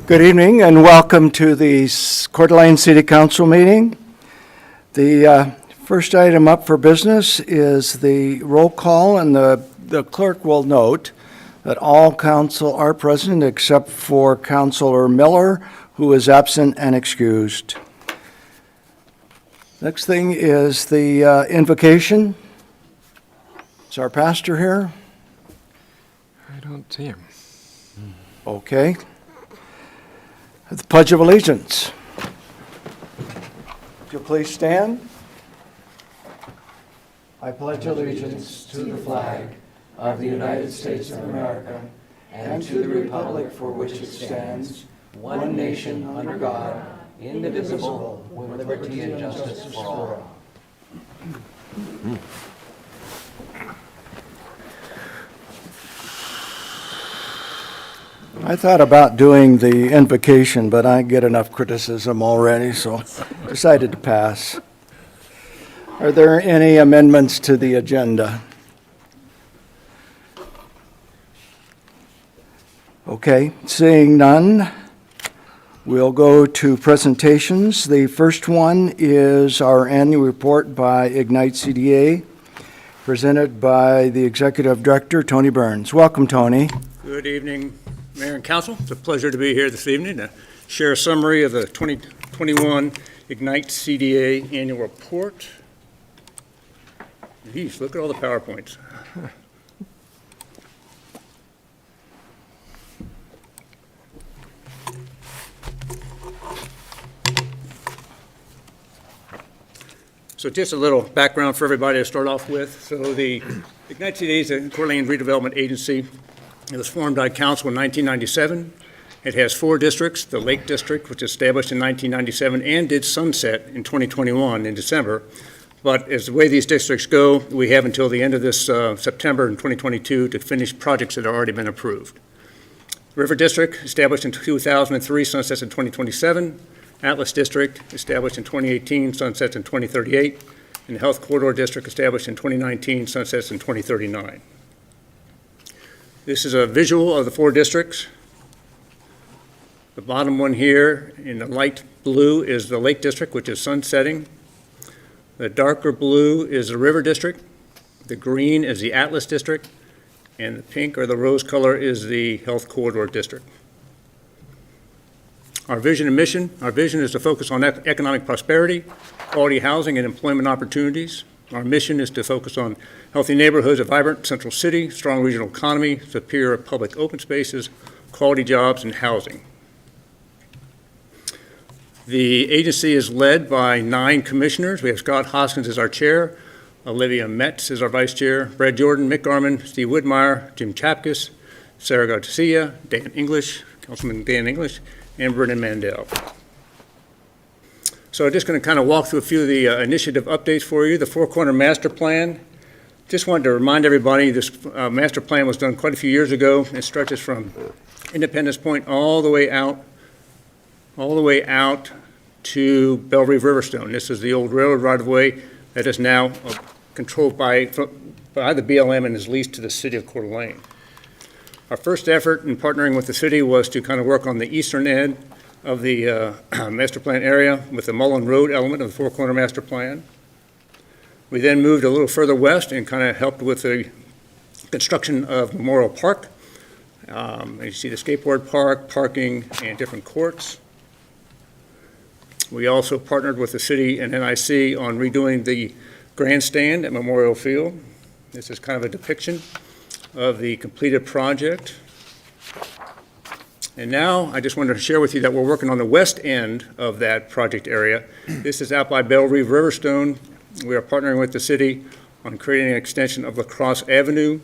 Good evening and welcome to the Coeur d'Alene City Council meeting. The first item up for business is the roll call, and the clerk will note that all council are present except for Councilor Miller, who is absent and excused. Next thing is the invocation. Is our pastor here? I don't see him. Okay. The Pledge of Allegiance. Would you please stand? I pledge allegiance to the flag of the United States of America and to the republic for which it stands, one nation under God, indivisible, with liberty and justice for all. I thought about doing the invocation, but I get enough criticism already, so decided to pass. Are there any amendments to the agenda? Okay, seeing none, we'll go to presentations. The first one is our annual report by Ignite CDA, presented by the Executive Director, Tony Burns. Welcome, Tony. Good evening, Mayor and Council. It's a pleasure to be here this evening to share a summary of the 2021 Ignite CDA annual report. Geez, look at all the PowerPoints. So just a little background for everybody to start off with. So the Ignite CDA is a Coeur d'Alene redevelopment agency. It was formed by council in 1997. It has 4 districts: the Lake District, which was established in 1997 and did sunset in 2021 in December. But as the way these districts go, we have until the end of this September in 2022 to finish projects that have already been approved. River District, established in 2003, sunsets in 2027. Atlas District, established in 2018, sunsets in 2038. And the Health Corridor District, established in 2019, sunsets in 2039. This is a visual of the 4 districts. The bottom one here in the light blue is the Lake District, which is sunsetting. The darker blue is the River District. The green is the Atlas District. And the pink or the rose color is the Health Corridor District. Our vision and mission: our vision is to focus on economic prosperity, quality housing, and employment opportunities. Our mission is to focus on healthy neighborhoods, a vibrant central city, strong regional economy, superior public open spaces, quality jobs, and housing. The agency is led by 9 commissioners. We have Scott Hoskins as our chair, Olivia Metz is our vice chair, Brad Jordan, Mick Garman, Steve Whitmire, Jim Chapkus, Sarah Garcia, Dan English, Councilman Dan English, and Brennan Mandel. So I'm just going to kind of walk through a few of the initiative updates for you. The 4 Corner Master Plan. Just wanted to remind everybody this master plan was done quite a few years ago. It stretches from Independence Point all the way out to Belle Rive Riverstone. This is the old railroad right-of-way that is now controlled by the BLM and is leased to the city of Coeur d'Alene. Our first effort in partnering with the city was to kind of work on the eastern end of the master plan area with the Mullen Road element of the 4 Corner Master Plan. We then moved a little further west and kind of helped with the construction of Memorial Park. As you see, the skateboard park, parking, and different courts. We also partnered with the city and NIC on redoing the grandstand at Memorial Field. This is kind of a depiction of the completed project. And now I just wanted to share with you that we're working on the west end of that project area. This is out by Belle Rive Riverstone. We are partnering with the city on creating an extension of Lacrosse Avenue,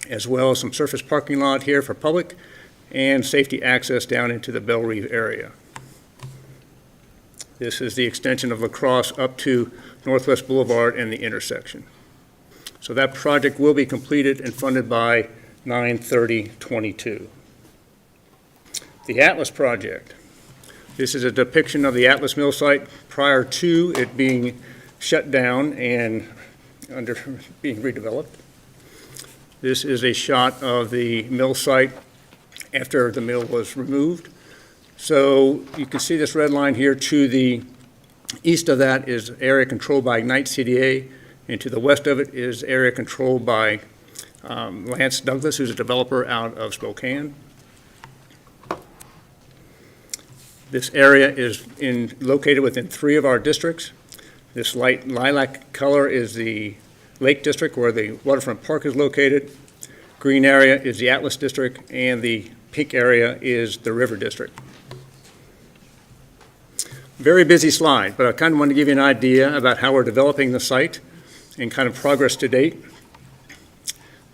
as well as some surface parking lot here for public and safety access down into the Belle Rive area. This is the extension of Lacrosse up to Northwest Boulevard and the intersection. So that project will be completed and funded by 9/30/22. The Atlas project. This is a depiction of the Atlas mill site prior to it being shut down and being redeveloped. This is a shot of the mill site after the mill was removed. So you can see this red line here. To the east of that is area controlled by Ignite CDA, and to the west of it is area controlled by Lance Douglas, who's a developer out of Spokane. This area is located within 3 of our districts. This light lilac color is the Lake District, where the waterfront park is located. Green area is the Atlas District, and the pink area is the River District. Very busy slide, but I kind of want to give you an idea about how we're developing the site and kind of progress to date.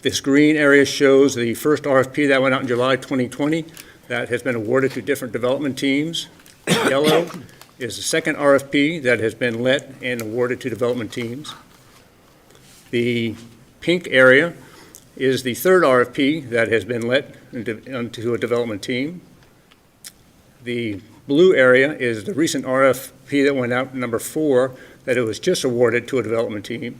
This green area shows the first RFP that went out in July 2020 that has been awarded to different development teams. Yellow is the second RFP that has been let and awarded to development teams. The pink area is the third RFP that has been let into a development team. The blue area is the recent RFP that went out, number 4, that it was just awarded to a development team.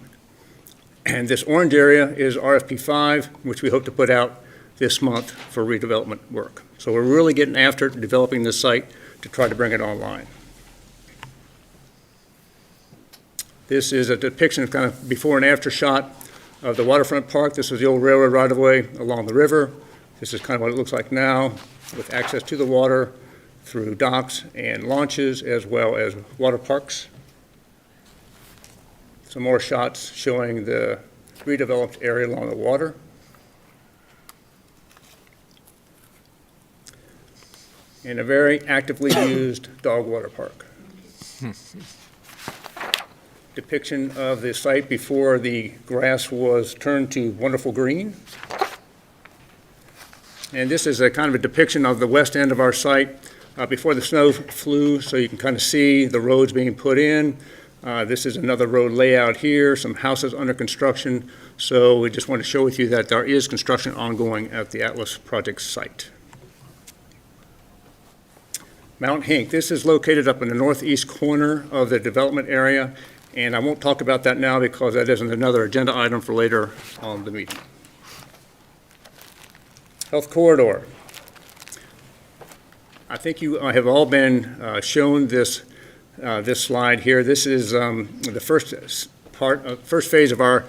And this orange area is RFP 5, which we hope to put out this month for redevelopment work. So we're really getting after developing this site to try to bring it online. This is a depiction of kind of before and after shot of the waterfront park. This was the old railroad right-of-way along the river. This is kind of what it looks like now, with access to the water through docks and launches, as well as water parks. Some more shots showing the redeveloped area along the water. And a very actively used dog water park. Depiction of the site before the grass was turned to wonderful green. And this is a kind of a depiction of the west end of our site before the snow flew, so you can kind of see the roads being put in. This is another road layout here, some houses under construction. So we just want to show with you that there is construction ongoing at the Atlas project site. Mount Hink, this is located up in the northeast corner of the development area, and I won't talk about that now because that isn't another agenda item for later on the meeting. Health corridor. I think you have all been shown this slide here. This is the first phase of our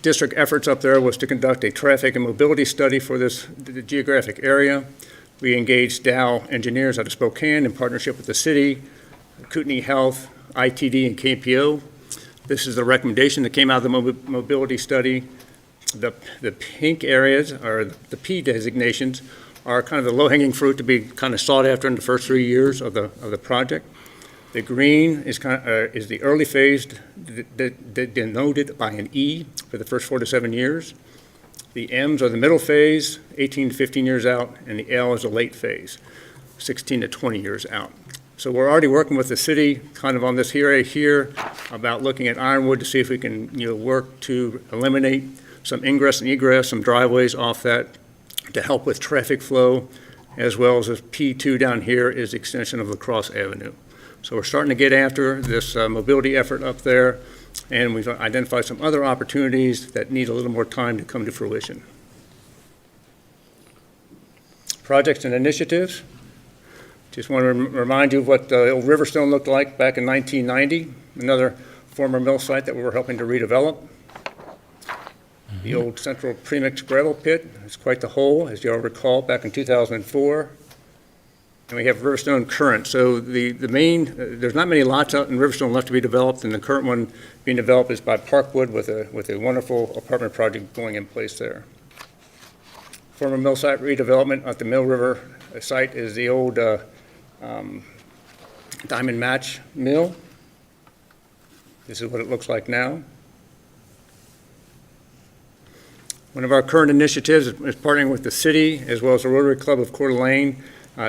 district efforts up there was to conduct a traffic and mobility study for the geographic area. We engaged Dow engineers out of Spokane in partnership with the city, Kootenai Health, ITD, and KPO. This is the recommendation that came out of the mobility study. The pink areas, or the P designations, are kind of the low-hanging fruit to be kind of sought after in the first 3 years of the project. The green is is the early phase, denoted by an E for the first 4 to 7 years. The M's are the middle phase, 18 to 15 years out, and the L is the late phase, 16 to 20 years out. So we're already working with the city kind of on this area here about looking at Ironwood to see if we can work to eliminate some ingress and egress, some driveways off that to help with traffic flow, as well as this P2 down here is the extension of La Crosse Avenue. So we're starting to get after this mobility effort up there, and we've identified some other opportunities that need a little more time to come to fruition. Projects and initiatives. Just want to remind you of what the old Riverstone looked like back in 1990, another former mill site that we were helping to redevelop. The old central premix gravel pit is quite the hole, as you all recall, back in 2004. And we have Riverstone Current. So the main, there's not many lots out in Riverstone left to be developed, and the current one being developed is by Parkwood with a wonderful apartment project going in place there. Former mill site redevelopment at the Mill River site is the old Diamond Match Mill. This is what it looks like now. One of our current initiatives is partnering with the city as well as the Rotary Club of Coeur d'Alene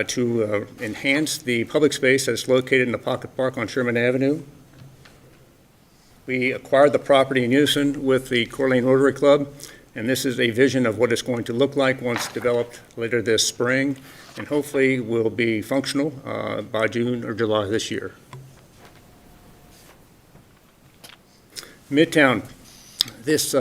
to enhance the public space that's located in the Pocket Park on Sherman Avenue. We acquired the property in unison with the Coeur d'Alene Rotary Club, and this is a vision of what it's going to look like once developed later this spring, and hopefully will be functional by June or July this year. Midtown. This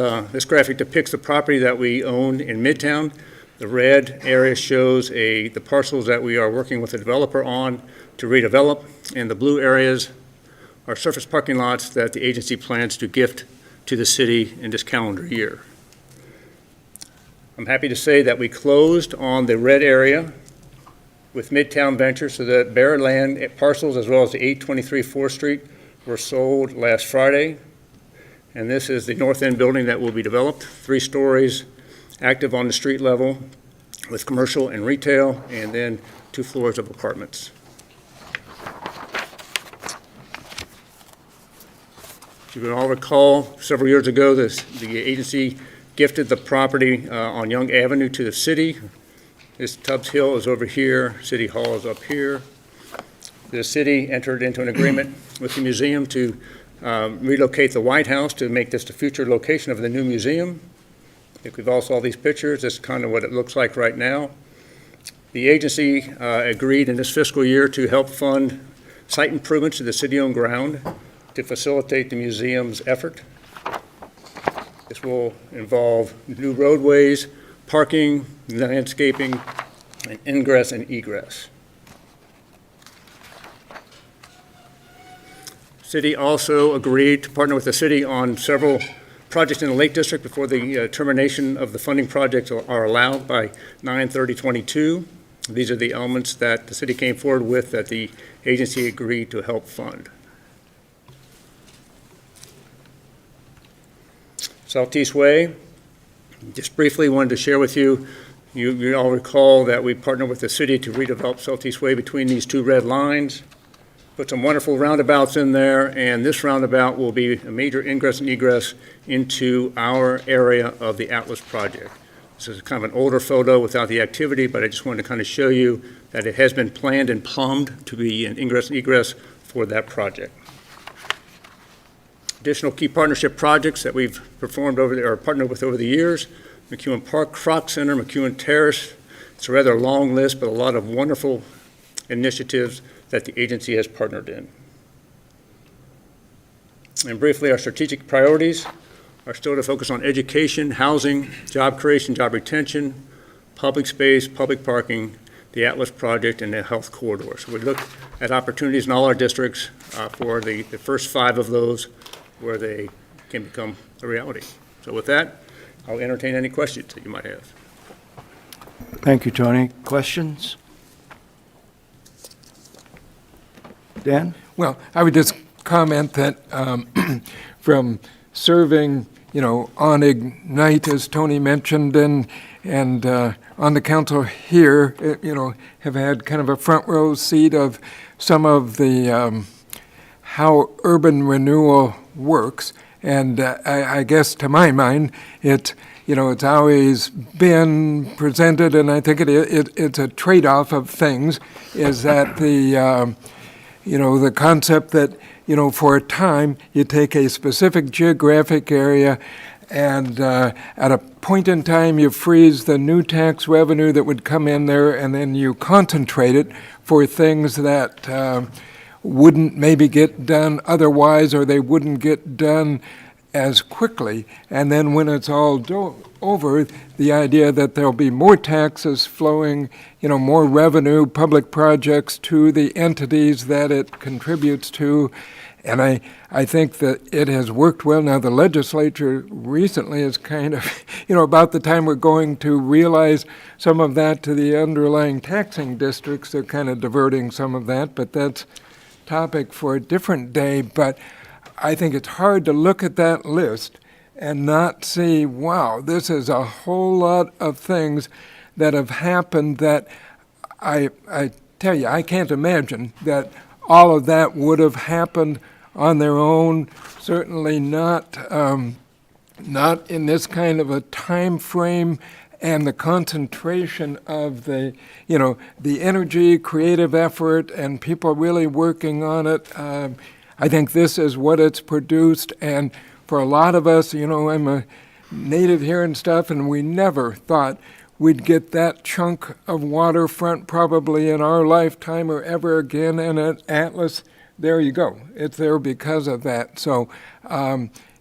graphic depicts the property that we own in Midtown. The red area shows the parcels that we are working with the developer on to redevelop, and the blue areas are surface parking lots that the agency plans to gift to the city in this calendar year. I'm happy to say that we closed on the red area with Midtown Ventures, so that bare land parcels as well as the 823 4th Street were sold last Friday. And this is the north end building that will be developed, 3 stories, active on the street level with commercial and retail, and then 2 floors of apartments. If you can all recall, several years ago, the agency gifted the property on Young Avenue to the city. This Tubbs Hill is over here, City Hall is up here. The city entered into an agreement with the museum to relocate the White House to make this the future location of the new museum. If we've all saw these pictures, this is kind of what it looks like right now. The agency agreed in this fiscal year to help fund site improvements to the city-owned ground to facilitate the museum's effort. This will involve new roadways, parking, landscaping, and ingress and egress. City also agreed to partner with the city on several projects in the Lake District before the termination of the funding projects are allowed by 9/30/22. These are the elements that the city came forward with that the agency agreed to help fund. Southeast Way, just briefly wanted to share with you, you all recall that we partnered with the city to redevelop Southeast Way between these 2 red lines. Put some wonderful roundabouts in there, and this roundabout will be a major ingress and egress into our area of the Atlas project. This is kind of an older photo without the activity, but I just wanted to kind of show you that it has been planned and plumbed to be an ingress and egress for that project. Additional key partnership projects that we've performed or partnered with over the years: McEwen Park, Croc Center, McEwen Terrace. It's a rather long list, but a lot of wonderful initiatives that the agency has partnered in. And briefly, our strategic priorities are still to focus on education, housing, job creation, job retention, public space, public parking, the Atlas project, and the health corridor. So we look at opportunities in all our districts for the first 5 of those where they can become a reality. So with that, I'll entertain any questions that you might have. Thank you, Tony. Questions? Dan? Well, I would just comment that from serving, on Ignite, as Tony mentioned, and on the council here, have had kind of a front row seat of some of the how urban renewal works. And I guess to my mind, it's always been presented, and I think it's a trade-off of things, is that the concept that, for a time, you take a specific geographic area and at a point in time you freeze the new tax revenue that would come in there, and then you concentrate it for things that wouldn't maybe get done otherwise, or they wouldn't get done as quickly. And then when it's all over, the idea that there'll be more taxes flowing, more revenue, public projects to the entities that it contributes to. And I think that it has worked well. Now, the legislature recently is kind of, about the time we're going to realize some of that to the underlying taxing districts, they're kind of diverting some of that, but that's topic for a different day. But I think it's hard to look at that list and not see, wow, this is a whole lot of things that have happened that I tell you, I can't imagine that all of that would have happened on their own, certainly not in this kind of a time frame, and the concentration of the energy, creative effort, and people really working on it. I think this is what it's produced, and for a lot of us, I'm a native here and stuff, and we never thought we'd get that chunk of waterfront probably in our lifetime or ever again. And at Atlas, there you go. It's there because of that. So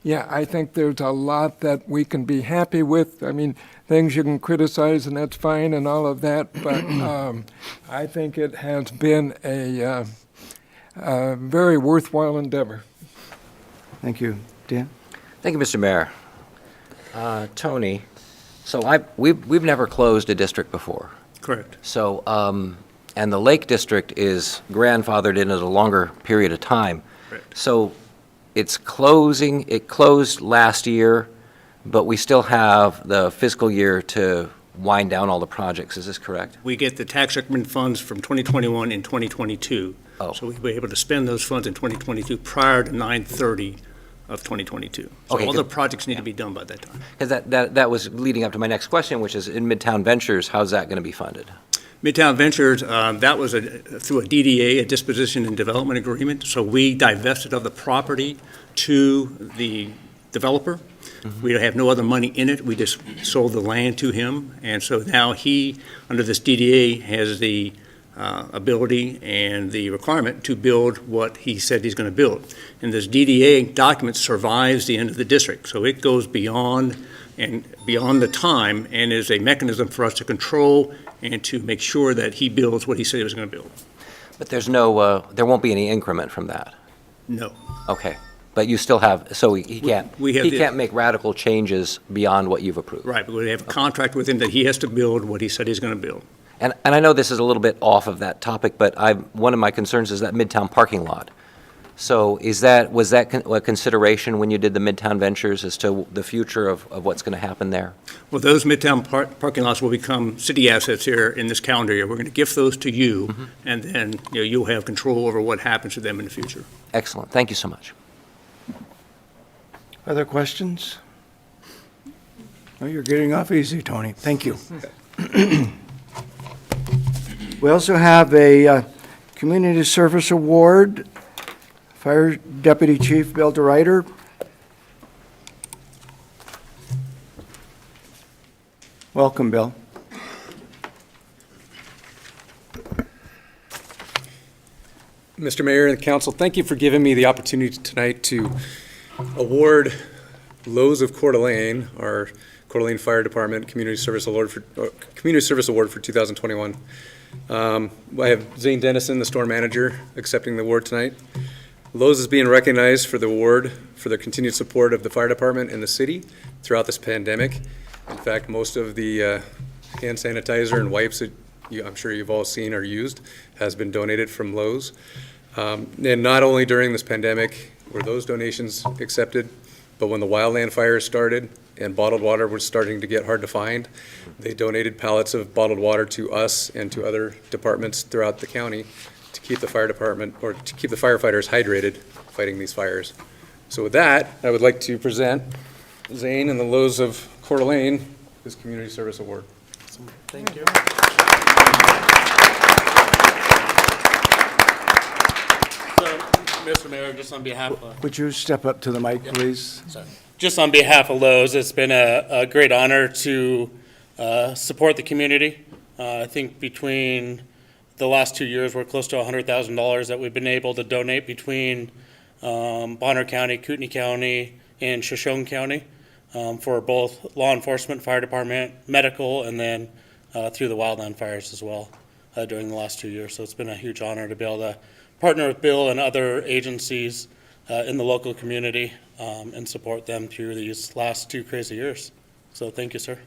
yeah, I think there's a lot that we can be happy with. I mean, things you can criticize, and that's fine and all of that, but I think it has been a very worthwhile endeavor. Thank you. Dan? Thank you, Mr. Mayor. Tony, so we've never closed a district before. Correct. So, and the Lake District is grandfathered in at a longer period of time. Correct. So it's closing, it closed last year, but we still have the fiscal year to wind down all the projects. Is this correct? We get the tax increment funds from 2021 and 2022. Oh. So we'll be able to spend those funds in 2022 prior to 9/30 of 2022. So Okay, all the good. projects need to be done by that time. Because that was leading up to my next question, which is in Midtown Ventures, how's that going to be funded? Midtown Ventures, that was through a DDA, a disposition and development agreement. So we divested of the property to the developer. We have no other money in it. We just sold the land to him. And so now he, under this DDA, has the ability and the requirement to build what he said he's going to build. And this DDA document survives the end of the district. So it goes beyond the time and is a mechanism for us to control and to make sure that he builds what he said he was going to build. But there's no, there won't be any increment from that? No. Okay. But you still have, so he can't, we have he the- can't make radical changes beyond what you've approved? Right, but we have a contract with him that he has to build what he said he's going to build. And I know this is a little bit off of that topic, but one of my concerns is that Midtown parking lot. So was that a consideration when you did the Midtown Ventures as to the future of what's going to happen there? Well, those Midtown parking lots will become city assets here in this calendar year. We're going to gift those to you, and then you'll have control over what happens to them in the future. Excellent. Thank you so much. Other questions? Oh, you're getting off easy, Tony. Thank you. We also have a Community Service Award, Fire Deputy Chief Bill DeRuyter. Welcome, Bill. Mr. Mayor and the council, thank you for giving me the opportunity tonight to award Lowe's of Coeur d'Alene, our Coeur d'Alene Fire Department Community Service Award for 2021. I have Zane Dennison, the store manager, accepting the award tonight. Lowe's is being recognized for the award for their continued support of the fire department and the city throughout this pandemic. In fact, most of the hand sanitizer and wipes that I'm sure you've all seen or used has been donated from Lowe's. And not only during this pandemic were those donations accepted, but when the wildland fires started and bottled water was starting to get hard to find, they donated pallets of bottled water to us and to other departments throughout the county to keep the fire department, or to keep the firefighters hydrated fighting these fires. So with that, I would like to present Zane and the Lowe's of Coeur d'Alene his Community Service Award. Thank you. So, Mr. Mayor, just on behalf of, Would you step up to the mic, please? just on behalf of Lowe's, it's been a great honor to support the community. I think between the last 2 years, we're close to $100,000 that we've been able to donate between Bonner County, Kootenai County, and Shoshone County for both law enforcement, fire department, medical, and then through the wildland fires as well during the last 2 years. So it's been a huge honor to be able to partner with Bill and other agencies in the local community and support them through these last 2 crazy years. So thank you, sir.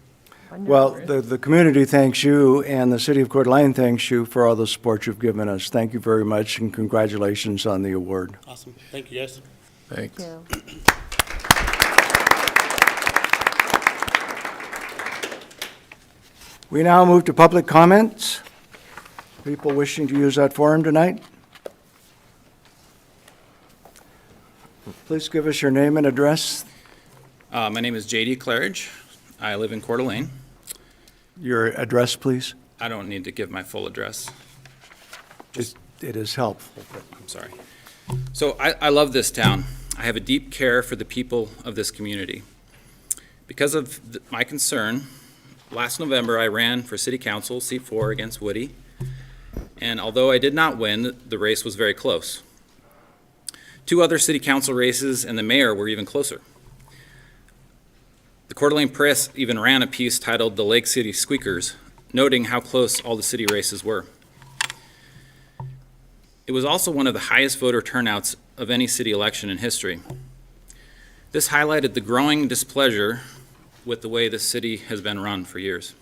Well, the community thanks you, and the city of Coeur d'Alene thanks you for all the support you've given us. Thank you very much, and congratulations on the award. Awesome. Thank you, guys. Thanks. We now move to public comments. People wishing to use that forum tonight? Please give us your name and address. My name is J.D. Claridge. I live in Coeur d'Alene. Your address, please. I don't need to give my full address. It is helpful. I'm sorry. So I love this town. I have a deep care for the people of this community. Because of my concern, last November I ran for City Council, seat 4 against Woody. And although I did not win, the race was very close. 2 other City Council races and the mayor were even closer. The Coeur d'Alene Press even ran a piece titled "The Lake City Squeakers," noting how close all the city races were. It was also one of the highest voter turnouts of any city election in history. This highlighted the growing displeasure with the way the city has been run for years.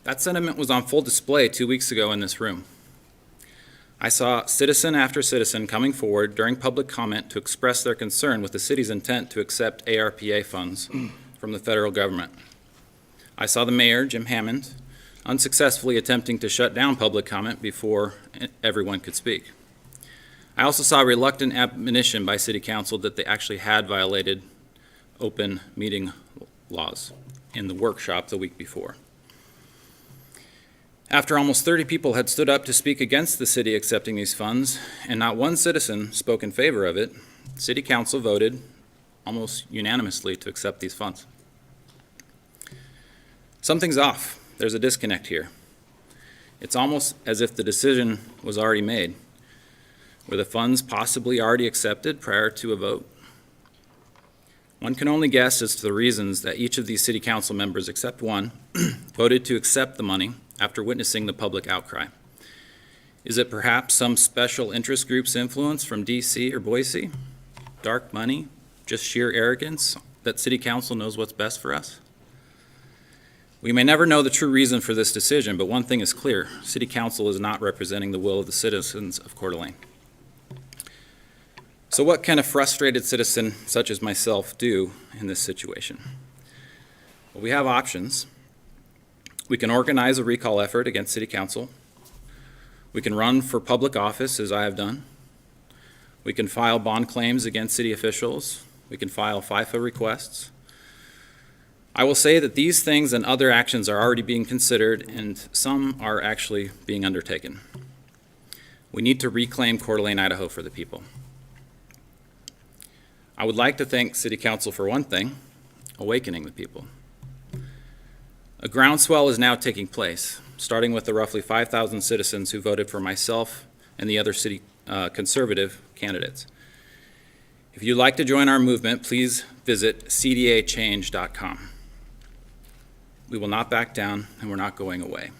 That sentiment was on full display 2 weeks ago in this room. I saw citizen after citizen coming forward during public comment to express their concern with the city's intent to accept ARPA funds from the federal government. I saw the mayor, Jim Hammond, unsuccessfully attempting to shut down public comment before everyone could speak. I also saw reluctant admonition by City Council that they actually had violated open meeting laws in the workshop the week before. After almost 30 people had stood up to speak against the city accepting these funds, and not one citizen spoke in favor of it, City Council voted almost unanimously to accept these funds. Something's off. There's a disconnect here. It's almost as if the decision was already made. Were the funds possibly already accepted prior to a vote? One can only guess as to the reasons that each of these City Council members, except one, voted to accept the money after witnessing the public outcry. Is it perhaps some special interest group's influence from DC or Boise? Dark money? Just sheer arrogance that City Council knows what's best for us? We may never know the true reason for this decision, but one thing is clear: City Council is not representing the will of the citizens of Coeur d'Alene. So what can a frustrated citizen such as myself do in this situation? Well, we have options. We can organize a recall effort against City Council. We can run for public office, as I have done. We can file bond claims against city officials. We can file FIFA requests. I will say that these things and other actions are already being considered, and some are actually being undertaken. We need to reclaim Coeur d'Alene, Idaho for the people. I would like to thank City Council for one thing: awakening the people. A groundswell is now taking place, starting with the roughly 5,000 citizens who voted for myself and the other city conservative candidates. If you'd like to join our movement, please visit cdachange.com. We will not back down, and we're not going away.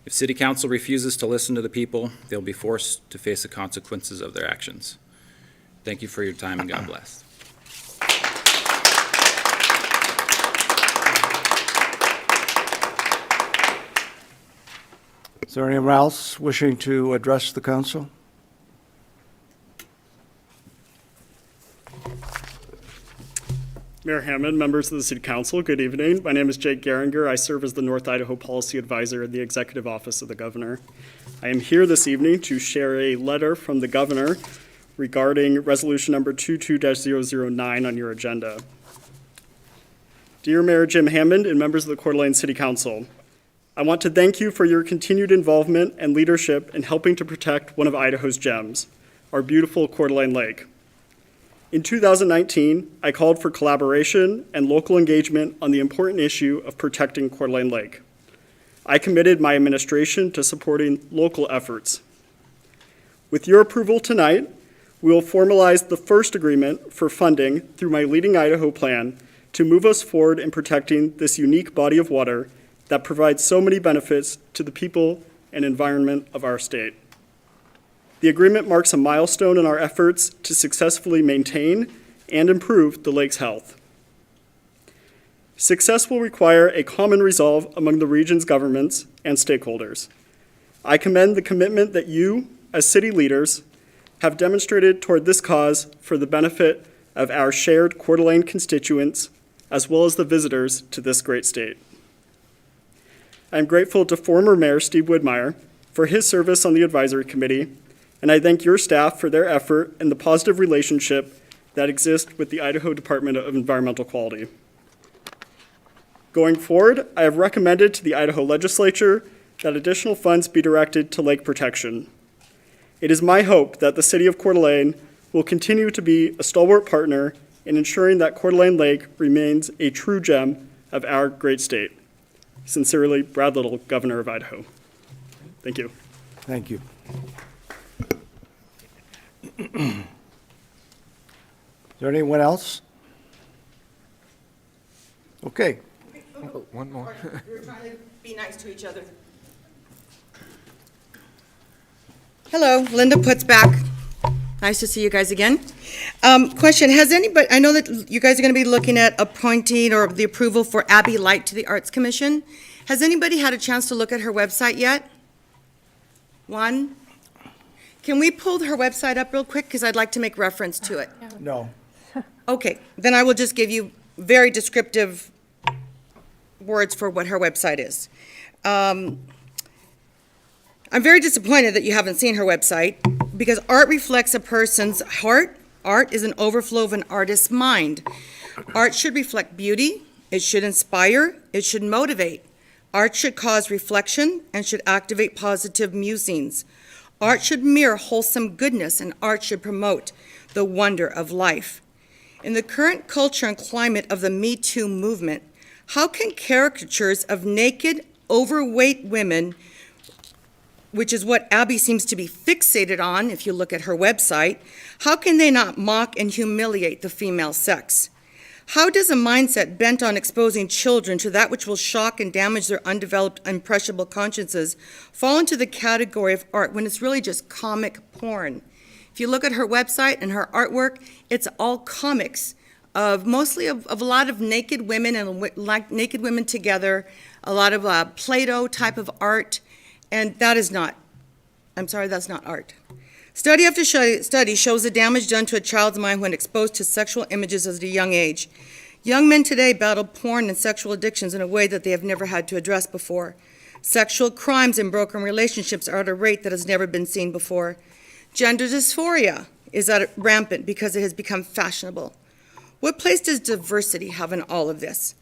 If City Council refuses to listen to the people, they'll be forced to face the consequences of their actions. Thank you for your time, and God bless. Is there anyone else wishing to address the council? Mayor Hammond, members of the City Council, good evening. My name is Jake Geringer. I serve as the North Idaho Policy Advisor in the Executive Office of the Governor. I am here this evening to share a letter from the Governor regarding Resolution Number 22-009 on your agenda. Dear Mayor Jim Hammond and members of the Coeur d'Alene City Council, I want to thank you for your continued involvement and leadership in helping to protect one of Idaho's gems, our beautiful Coeur d'Alene Lake. In 2019, I called for collaboration and local engagement on the important issue of protecting Coeur d'Alene Lake. I committed my administration to supporting local efforts. With your approval tonight, we will formalize the first agreement for funding through my Leading Idaho plan to move us forward in protecting this unique body of water that provides so many benefits to the people and environment of our state. The agreement marks a milestone in our efforts to successfully maintain and improve the lake's health. Success will require a common resolve among the region's governments and stakeholders. I commend the commitment that you, as city leaders, have demonstrated toward this cause for the benefit of our shared Coeur d'Alene constituents, as well as the visitors to this great state. I am grateful to former Mayor Steve Widmeyer for his service on the advisory committee, and I thank your staff for their effort and the positive relationship that exists with the Idaho Department of Environmental Quality. Going forward, I have recommended to the Idaho legislature that additional funds be directed to lake protection. It is my hope that the city of Coeur d'Alene will continue to be a stalwart partner in ensuring that Coeur d'Alene Lake remains a true gem of our great state. Sincerely, Brad Little, Governor of Idaho. Thank you. Thank you. Is there anyone else? Okay, One more. We're trying to be nice to each other. Hello, Linda Puts back. Nice to see you guys again. Question, has anybody, I know that you guys are going to be looking at appointing or the approval for Abby Light to the Arts Commission. Has anybody had a chance to look at her website yet? One? Can we pull her website up real quick, because I'd like to make reference to it? no. Okay, then I will just give you very descriptive words for what her website is. I'm very disappointed that you haven't seen her website, because art reflects a person's heart. Art is an overflow of an artist's mind. Art should reflect beauty, it should inspire, it should motivate. Art should cause reflection and should activate positive musings. Art should mirror wholesome goodness, and art should promote the wonder of life. In the current culture and climate of the Me Too movement, how can caricatures of naked, overweight women, which is what Abby seems to be fixated on if you look at her website, how can they not mock and humiliate the female sex? How does a mindset bent on exposing children to that which will shock and damage their undeveloped, impressionable consciences fall into the category of art when it's really just comic porn? If you look at her website and her artwork, it's all comics of mostly of a lot of naked women and like naked women together, a lot of Play-Doh type of art, and that is not, I'm sorry, that's not art. Study after study shows the damage done to a child's mind when exposed to sexual images at a young age. Young men today battle porn and sexual addictions in a way that they have never had to address before. Sexual crimes and broken relationships are at a rate that has never been seen before. Gender dysphoria is rampant because it has become fashionable. What place does diversity have in all of this?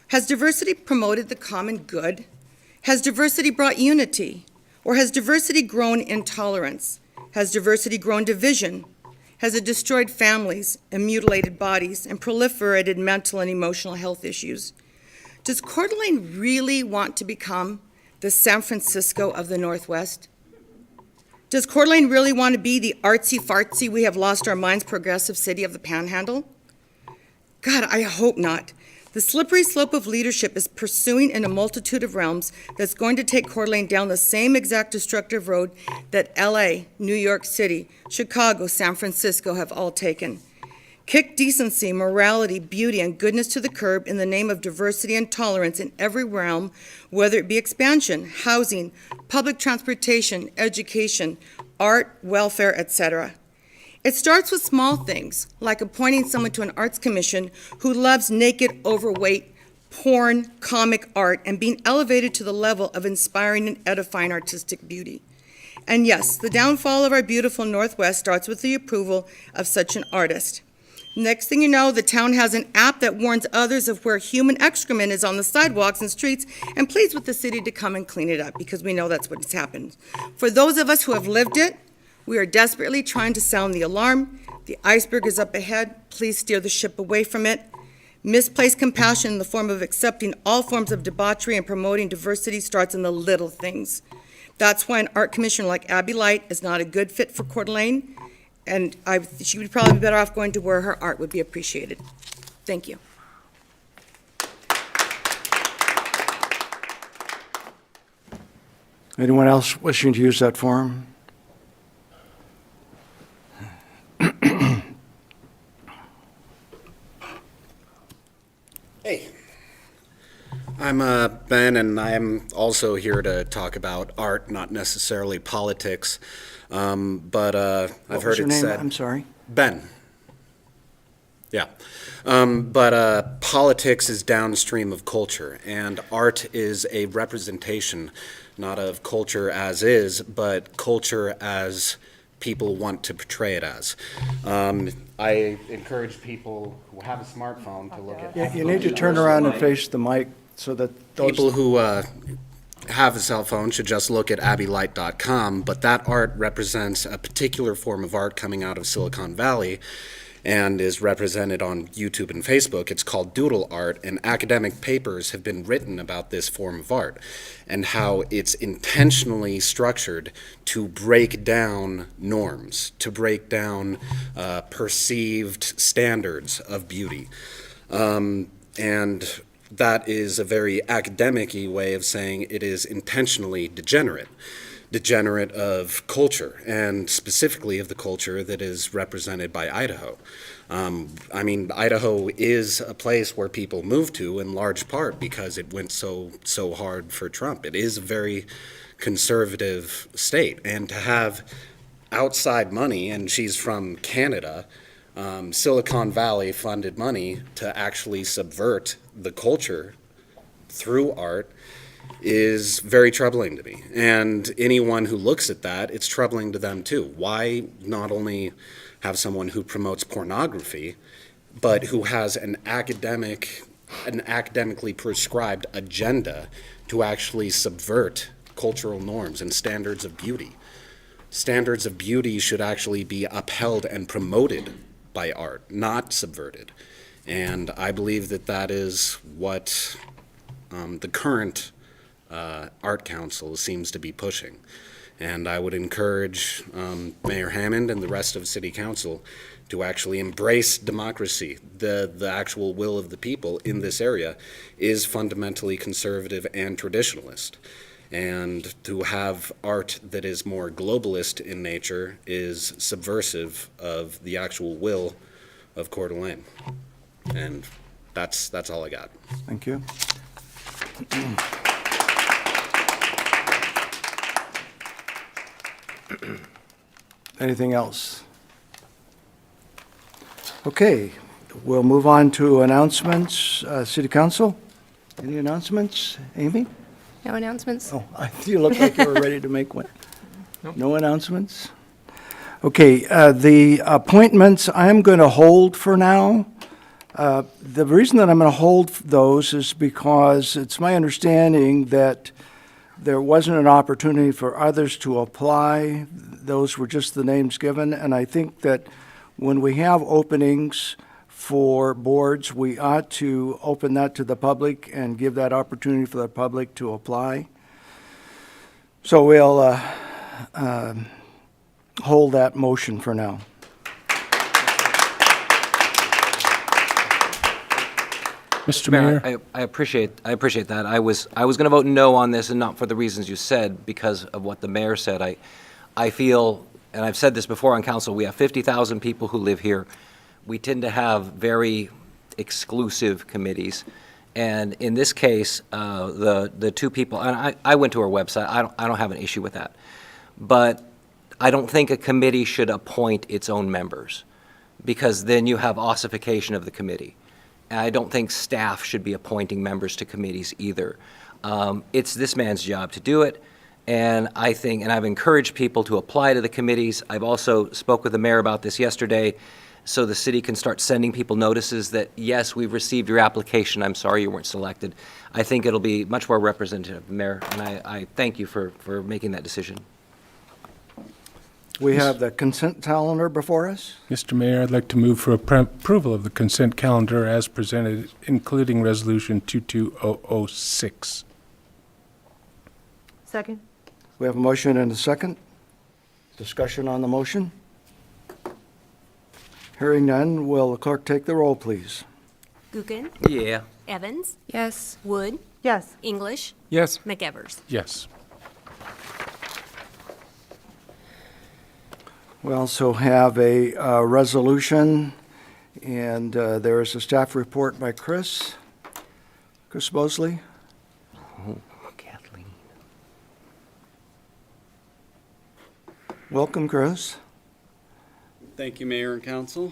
Has diversity promoted the common good? Has diversity brought unity? Or has diversity grown intolerance? Has diversity grown division? Has it destroyed families and mutilated bodies and proliferated mental and emotional health issues? Does Coeur d'Alene really want to become the San Francisco of the Northwest? Does Coeur d'Alene really want to be the artsy-fartsy, we have lost our minds progressive city of the Panhandle? God, I hope not. The slippery slope of leadership is pursuing in a multitude of realms that's going to take Coeur d'Alene down the same exact destructive road that LA, New York City, Chicago, San Francisco have all taken. Kick decency, morality, beauty, and goodness to the curb in the name of diversity and tolerance in every realm, whether it be expansion, housing, public transportation, education, art, welfare, etc. It starts with small things, like appointing someone to an arts commission who loves naked, overweight, porn, comic art, and being elevated to the level of inspiring and edifying artistic beauty. And yes, the downfall of our beautiful Northwest starts with the approval of such an artist. Next thing you know, the town has an app that warns others of where human excrement is on the sidewalks and streets and pleads with the city to come and clean it up, because we know that's what's happened. For those of us who have lived it, we are desperately trying to sound the alarm. The iceberg is up ahead. Please steer the ship away from it. Misplaced compassion in the form of accepting all forms of debauchery and promoting diversity starts in the little things. That's why an art commissioner like Abby Light is not a good fit for Coeur d'Alene, and she would probably be better off going to where her art would be appreciated. Thank you. Anyone else wishing to use that forum? Hey, I'm Ben, and I'm also here to talk about art, not necessarily politics. But I've What heard was your it name? said. I'm sorry. Ben. Yeah. But politics is downstream of culture, and art is a representation, not of culture as is, but culture as people want to portray it as. I encourage people who have a smartphone to look at. Yeah, you need to turn around and face the mic so that People those, who have a cell phone should just look at abbylight.com, but that art represents a particular form of art coming out of Silicon Valley and is represented on YouTube and Facebook. It's called doodle art, and academic papers have been written about this form of art and how it's intentionally structured to break down norms, to break down perceived standards of beauty. And that is a very academic-y way of saying it is intentionally degenerate. Degenerate of culture, and specifically of the culture that is represented by Idaho. I mean, Idaho is a place where people move to in large part because it went so hard for Trump. It is a very conservative state, and to have outside money, and she's from Canada, Silicon Valley funded money to actually subvert the culture through art is very troubling to me. And anyone who looks at that, it's troubling to them too. Why not only have someone who promotes pornography, but who has an academically prescribed agenda to actually subvert cultural norms and standards of beauty? Standards of beauty should actually be upheld and promoted by art, not subverted. And I believe that that is what the current Art Council seems to be pushing. And I would encourage Mayor Hammond and the rest of City Council to actually embrace democracy. The actual will of the people in this area is fundamentally conservative and traditionalist. And to have art that is more globalist in nature is subversive of the actual will of Coeur d'Alene. And that's all I got. Thank you. Anything else? Okay, we'll move on to announcements. City Council, any announcements? Amy? No announcements? Oh, you look like you were ready to make one. No announcements? Okay, the appointments I'm going to hold for now. The reason that I'm going to hold those is because it's my understanding that there wasn't an opportunity for others to apply. Those were just the names given, and I think that when we have openings for boards, we ought to open that to the public and give that opportunity for the public to apply. So we'll hold that motion for now. Mr. Mayor? I appreciate that. I was going to vote no on this, and not for the reasons you said, because of what the mayor said. I feel, and I've said this before on council, we have 50,000 people who live here. We tend to have very exclusive committees. And in this case, the two people, and I went to her website, I don't have an issue with that. But I don't think a committee should appoint its own members, because then you have ossification of the committee. And I don't think staff should be appointing members to committees either. It's this man's job to do it, and I think, and I've encouraged people to apply to the committees. I've also spoke with the mayor about this yesterday, so the city can start sending people notices that, yes, we've received your application, I'm sorry you weren't selected. I think it'll be much more representative, Mayor, and I thank you for making that decision. We have the consent calendar before us. Mr. Mayor, I'd like to move for approval of the consent calendar as presented, including Resolution 22006. Second. We have a motion and a second. Discussion on the motion? Hearing none, will the clerk take the roll, please? Gookin, Yeah. Evans, Yes. Wood, Yes. English, Yes. McEvers. Yes. We also have a resolution, and there is a staff report by Chris Mosley. Oh, Kathleen. Welcome, Chris. Thank you, Mayor and Council.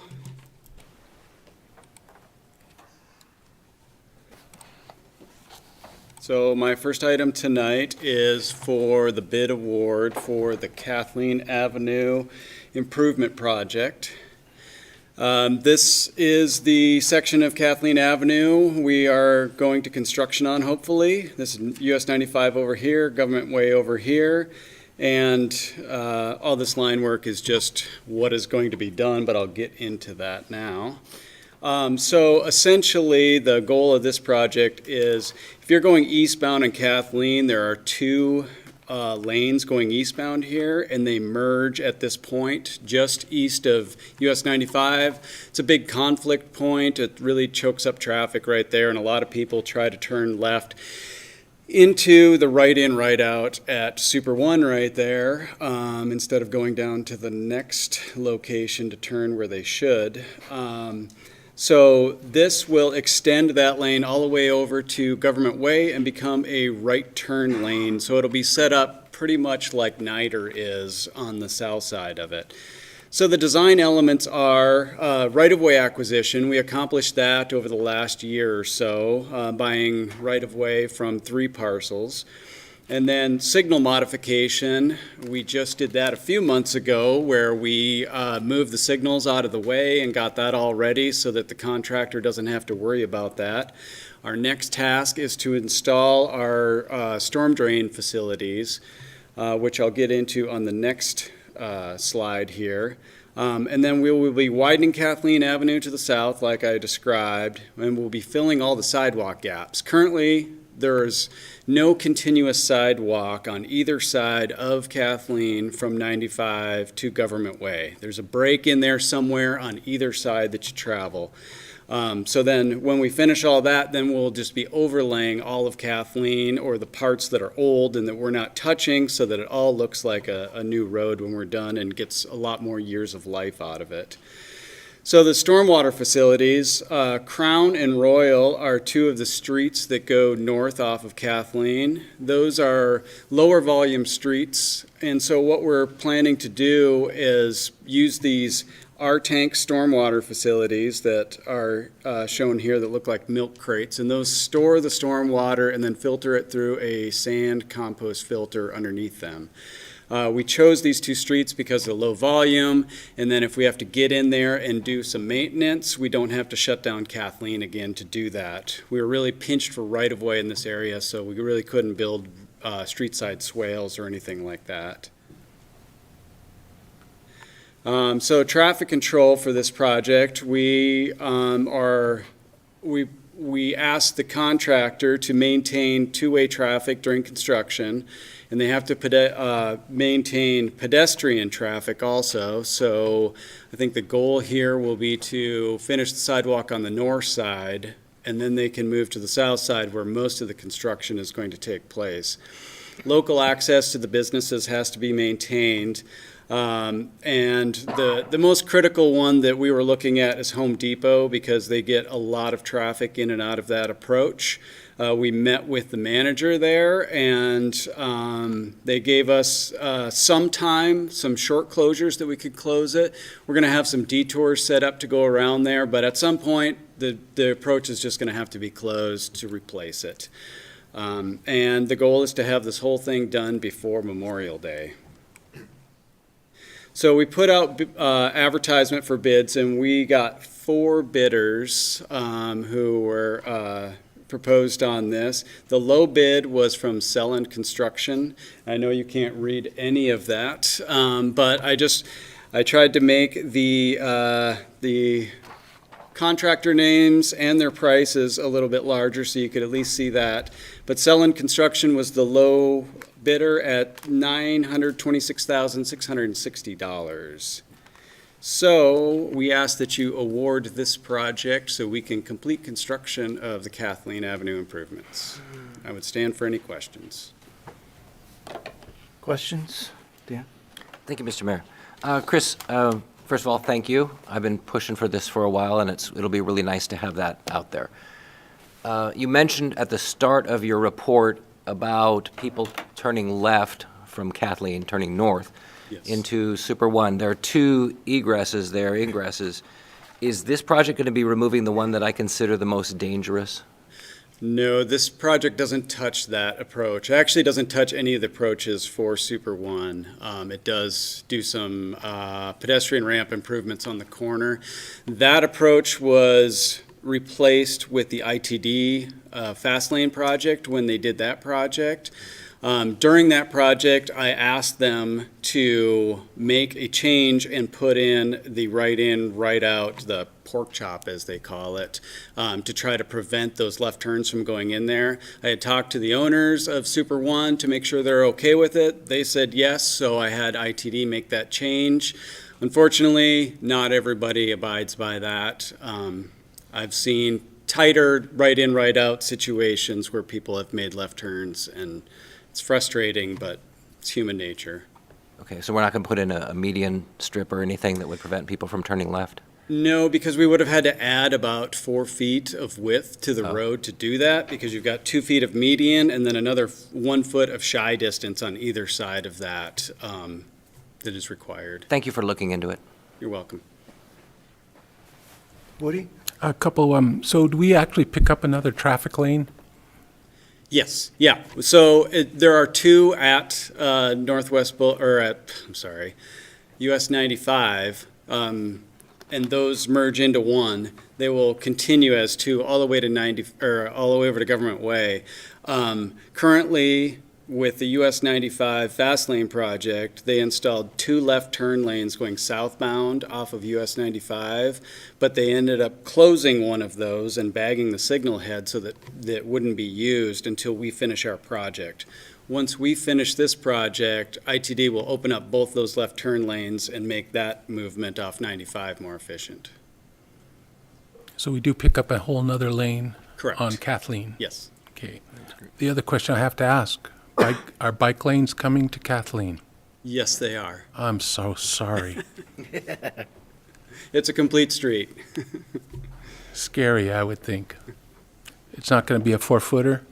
So my first item tonight is for the bid award for the Kathleen Avenue Improvement Project. This is the section of Kathleen Avenue we are going to construction on, hopefully. This is US 95 over here, Government Way over here. And all this line work is just what is going to be done, but I'll get into that now. So essentially, the goal of this project is, if you're going eastbound in Kathleen, there are two lanes going eastbound here, and they merge at this point just east of US 95. It's a big conflict point. It really chokes up traffic right there, and a lot of people try to turn left into the right-in, right-out at Super One right there, instead of going down to the next location to turn where they should. So this will extend that lane all the way over to Government Way and become a right turn lane. So it'll be set up pretty much like Niter is on the south side of it. So the design elements are right-of-way acquisition. We accomplished that over the last year or so, buying right-of-way from 3 parcels. And then signal modification, we just did that a few months ago where we moved the signals out of the way and got that all ready so that the contractor doesn't have to worry about that. Our next task is to install our storm drain facilities, which I'll get into on the next slide here. And then we will be widening Kathleen Avenue to the south like I described, and we'll be filling all the sidewalk gaps. Currently, there's no continuous sidewalk on either side of Kathleen from 95 to Government Way. There's a break in there somewhere on either side that you travel. So then when we finish all that, then we'll just be overlaying all of Kathleen or the parts that are old and that we're not touching so that it all looks like a new road when we're done and gets a lot more years of life out of it. So the stormwater facilities, Crown and Royal are 2 of the streets that go north off of Kathleen. Those are lower volume streets, and so what we're planning to do is use these R-tank stormwater facilities that are shown here that look like milk crates, and those store the stormwater and then filter it through a sand compost filter underneath them. We chose these 2 streets because of low volume, and then if we have to get in there and do some maintenance, we don't have to shut down Kathleen again to do that. We were really pinched for right-of-way in this area, so we really couldn't build street-side swales or anything like that. So traffic control for this project, we asked the contractor to maintain 2-way traffic during construction, and they have to maintain pedestrian traffic also. So I think the goal here will be to finish the sidewalk on the north side, and then they can move to the south side where most of the construction is going to take place. Local access to the businesses has to be maintained. And the most critical one that we were looking at is Home Depot because they get a lot of traffic in and out of that approach. We met with the manager there, and they gave us some time, some short closures that we could close it. We're going to have some detours set up to go around there, but at some point, the approach is just going to have to be closed to replace it. And the goal is to have this whole thing done before Memorial Day. So we put out advertisement for bids, and we got 4 bidders who were proposed on this. The low bid was from Selland Construction. I know you can't read any of that, but I tried to make the contractor names and their prices a little bit larger so you could at least see that. But Selland Construction was the low bidder at $926,660. So we ask that you award this project so we can complete construction of the Kathleen Avenue improvements. I would stand for any questions. Questions? Dan? Thank you, Mr. Mayor. Chris, first of all, thank you. I've been pushing for this for a while, and it'll be really nice to have that out there. You mentioned at the start of your report about people turning left from Kathleen, turning north into Super One. There are 2 ingresses. Is this project going to be removing the one that I consider the most dangerous? No, this project doesn't touch that approach. It actually doesn't touch any of the approaches for Super One. It does do some pedestrian ramp improvements on the corner. That approach was replaced with the ITD fast lane project when they did that project. During that project, I asked them to make a change and put in the right-in, right-out, the pork chop, as they call it, to try to prevent those left turns from going in there. I had talked to the owners of Super One to make sure they're okay with it. They said yes, so I had ITD make that change. Unfortunately, not everybody abides by that. I've seen tighter right-in, right-out situations where people have made left turns, and it's frustrating, but it's human nature. Okay, so we're not going to put in a median strip or anything that would prevent people from turning left? No, because we would have had to add about 4 feet of width to the road to do that, because you've got 2 feet of median and then another 1 foot of shy distance on either side of that that is required. Thank you for looking into it. You're welcome. Woody? A couple, so do we actually pick up another traffic lane? Yes, yeah. So there are 2 at US 95, and those merge into one. They will continue as 2 all the way to all the way over to Government Way. Currently, with the US 95 fast lane project, they installed 2 left turn lanes going southbound off of US 95, but they ended up closing one of those and bagging the signal head so that it wouldn't be used until we finish our project. Once we finish this project, ITD will open up both those left turn lanes and make that movement off 95 more efficient. So we do pick up a whole nother lane Correct. on Kathleen? Yes. Okay. The other question I have to ask, are bike lanes coming to Kathleen? Yes, they are. I'm so sorry. It's a complete street. Scary, I would think. It's not going to be a 4-footer?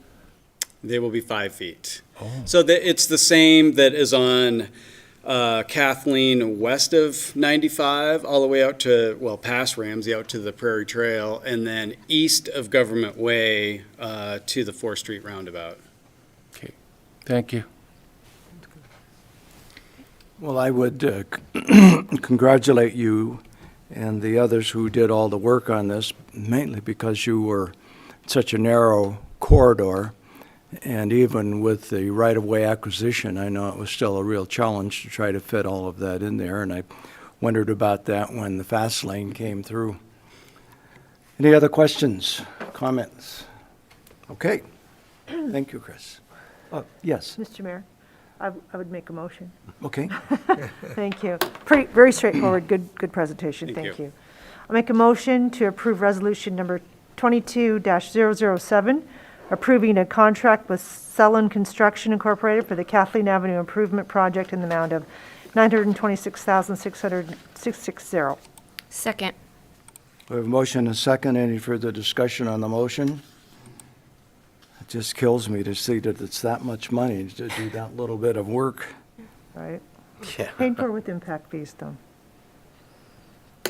They will be 5 feet. Oh. So it's the same that is on Kathleen west of 95, all the way out to, well, past Ramsey, out to the Prairie Trail, and then east of Government Way to the 4th Street roundabout. Okay, thank you. Well, I would congratulate you and the others who did all the work on this, mainly because you were such a narrow corridor. And even with the right-of-way acquisition, I know it was still a real challenge to try to fit all of that in there, and I wondered about that when the fast lane came through. Any other questions, comments? Okay. Thank you, Chris. Yes, Mr. Mayor, I would make a motion. okay. Thank you. Very straightforward, good presentation, Thank thank you. I'll make a motion to approve resolution number 22-007, approving a contract with Sullen Construction Incorporated for the Kathleen Avenue Improvement Project in the amount of $926,660. Second. We have a motion and a second. Any further discussion on the motion? It just kills me to see that it's that much money to do that little bit of work. Right? Paid for with impact fees, though.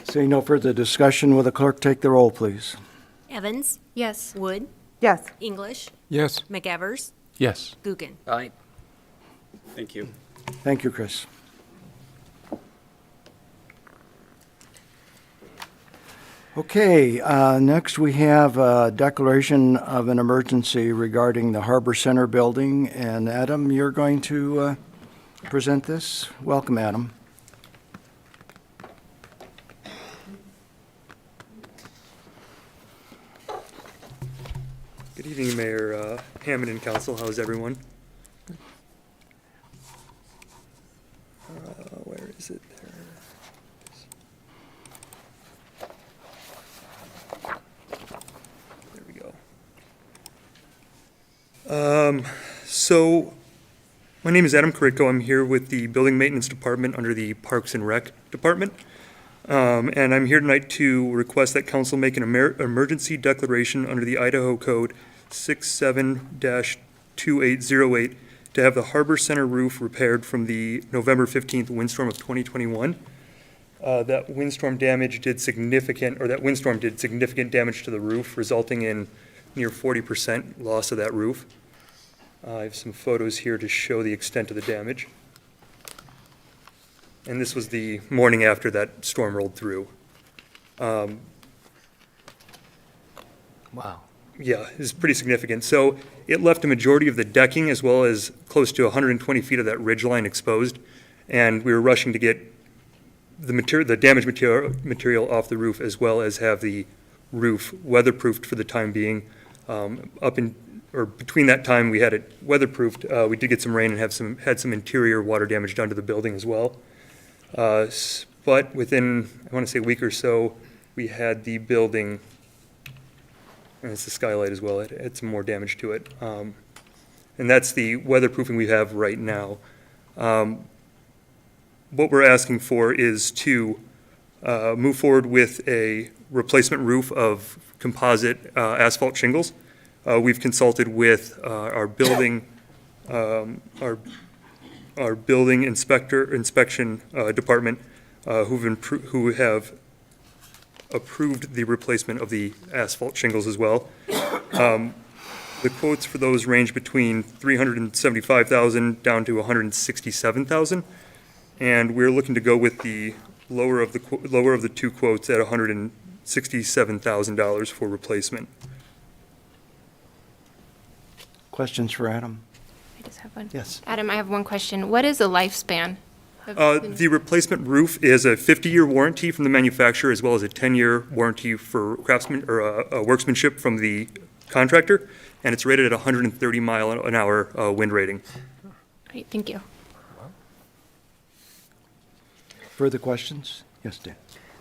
Seeing no further discussion, will the clerk take the roll, please? Evans? Yes. Wood? Yes. English? Yes. McEvers? Yes. Googan? Aye. Thank you. Thank you, Chris. Okay, next we have a declaration of an emergency regarding the Harbor Center building. And Adam, you're going to present this? Welcome, Adam. Good evening, Mayor Hammond and Council. How's everyone? Where is it? There we go. So, my name is Adam Carrico. I'm here with the Building Maintenance Department under the Parks and Rec Department. And I'm here tonight to request that council make an emergency declaration under the Idaho Code 67-2808 to have the Harbor Center roof repaired from the November 15th windstorm of 2021. That windstorm did significant damage to the roof, resulting in near 40% loss of that roof. I have some photos here to show the extent of the damage. And this was the morning after that storm rolled through. Wow. yeah, is pretty significant. So it left a majority of the decking as well as close to 120 feet of that ridge line exposed. And we were rushing to get the damaged material off the roof as well as have the roof weatherproofed for the time being. Between that time we had it weatherproofed, we did get some rain and had some interior water damage done to the building as well. But within, I want to say a week or so, we had the building, and it's the skylight as well, it had some more damage to it. And that's the weatherproofing we have right now. What we're asking for is to move forward with a replacement roof of composite asphalt shingles. We've consulted with our building inspection department, who have approved the replacement of the asphalt shingles as well. The quotes for those range between $375,000 down to $167,000, and we're looking to go with the lower of the two quotes at $167,000 for replacement. Questions for Adam? I just have one. Yes. Adam, I have one question. What is the lifespan? of The replacement roof is a 50-year warranty from the manufacturer as well as a 10-year warranty for craftsman or workmanship from the contractor, and it's rated at 130 mile an hour wind rating. Great, thank you. Further questions? Yes, Dan.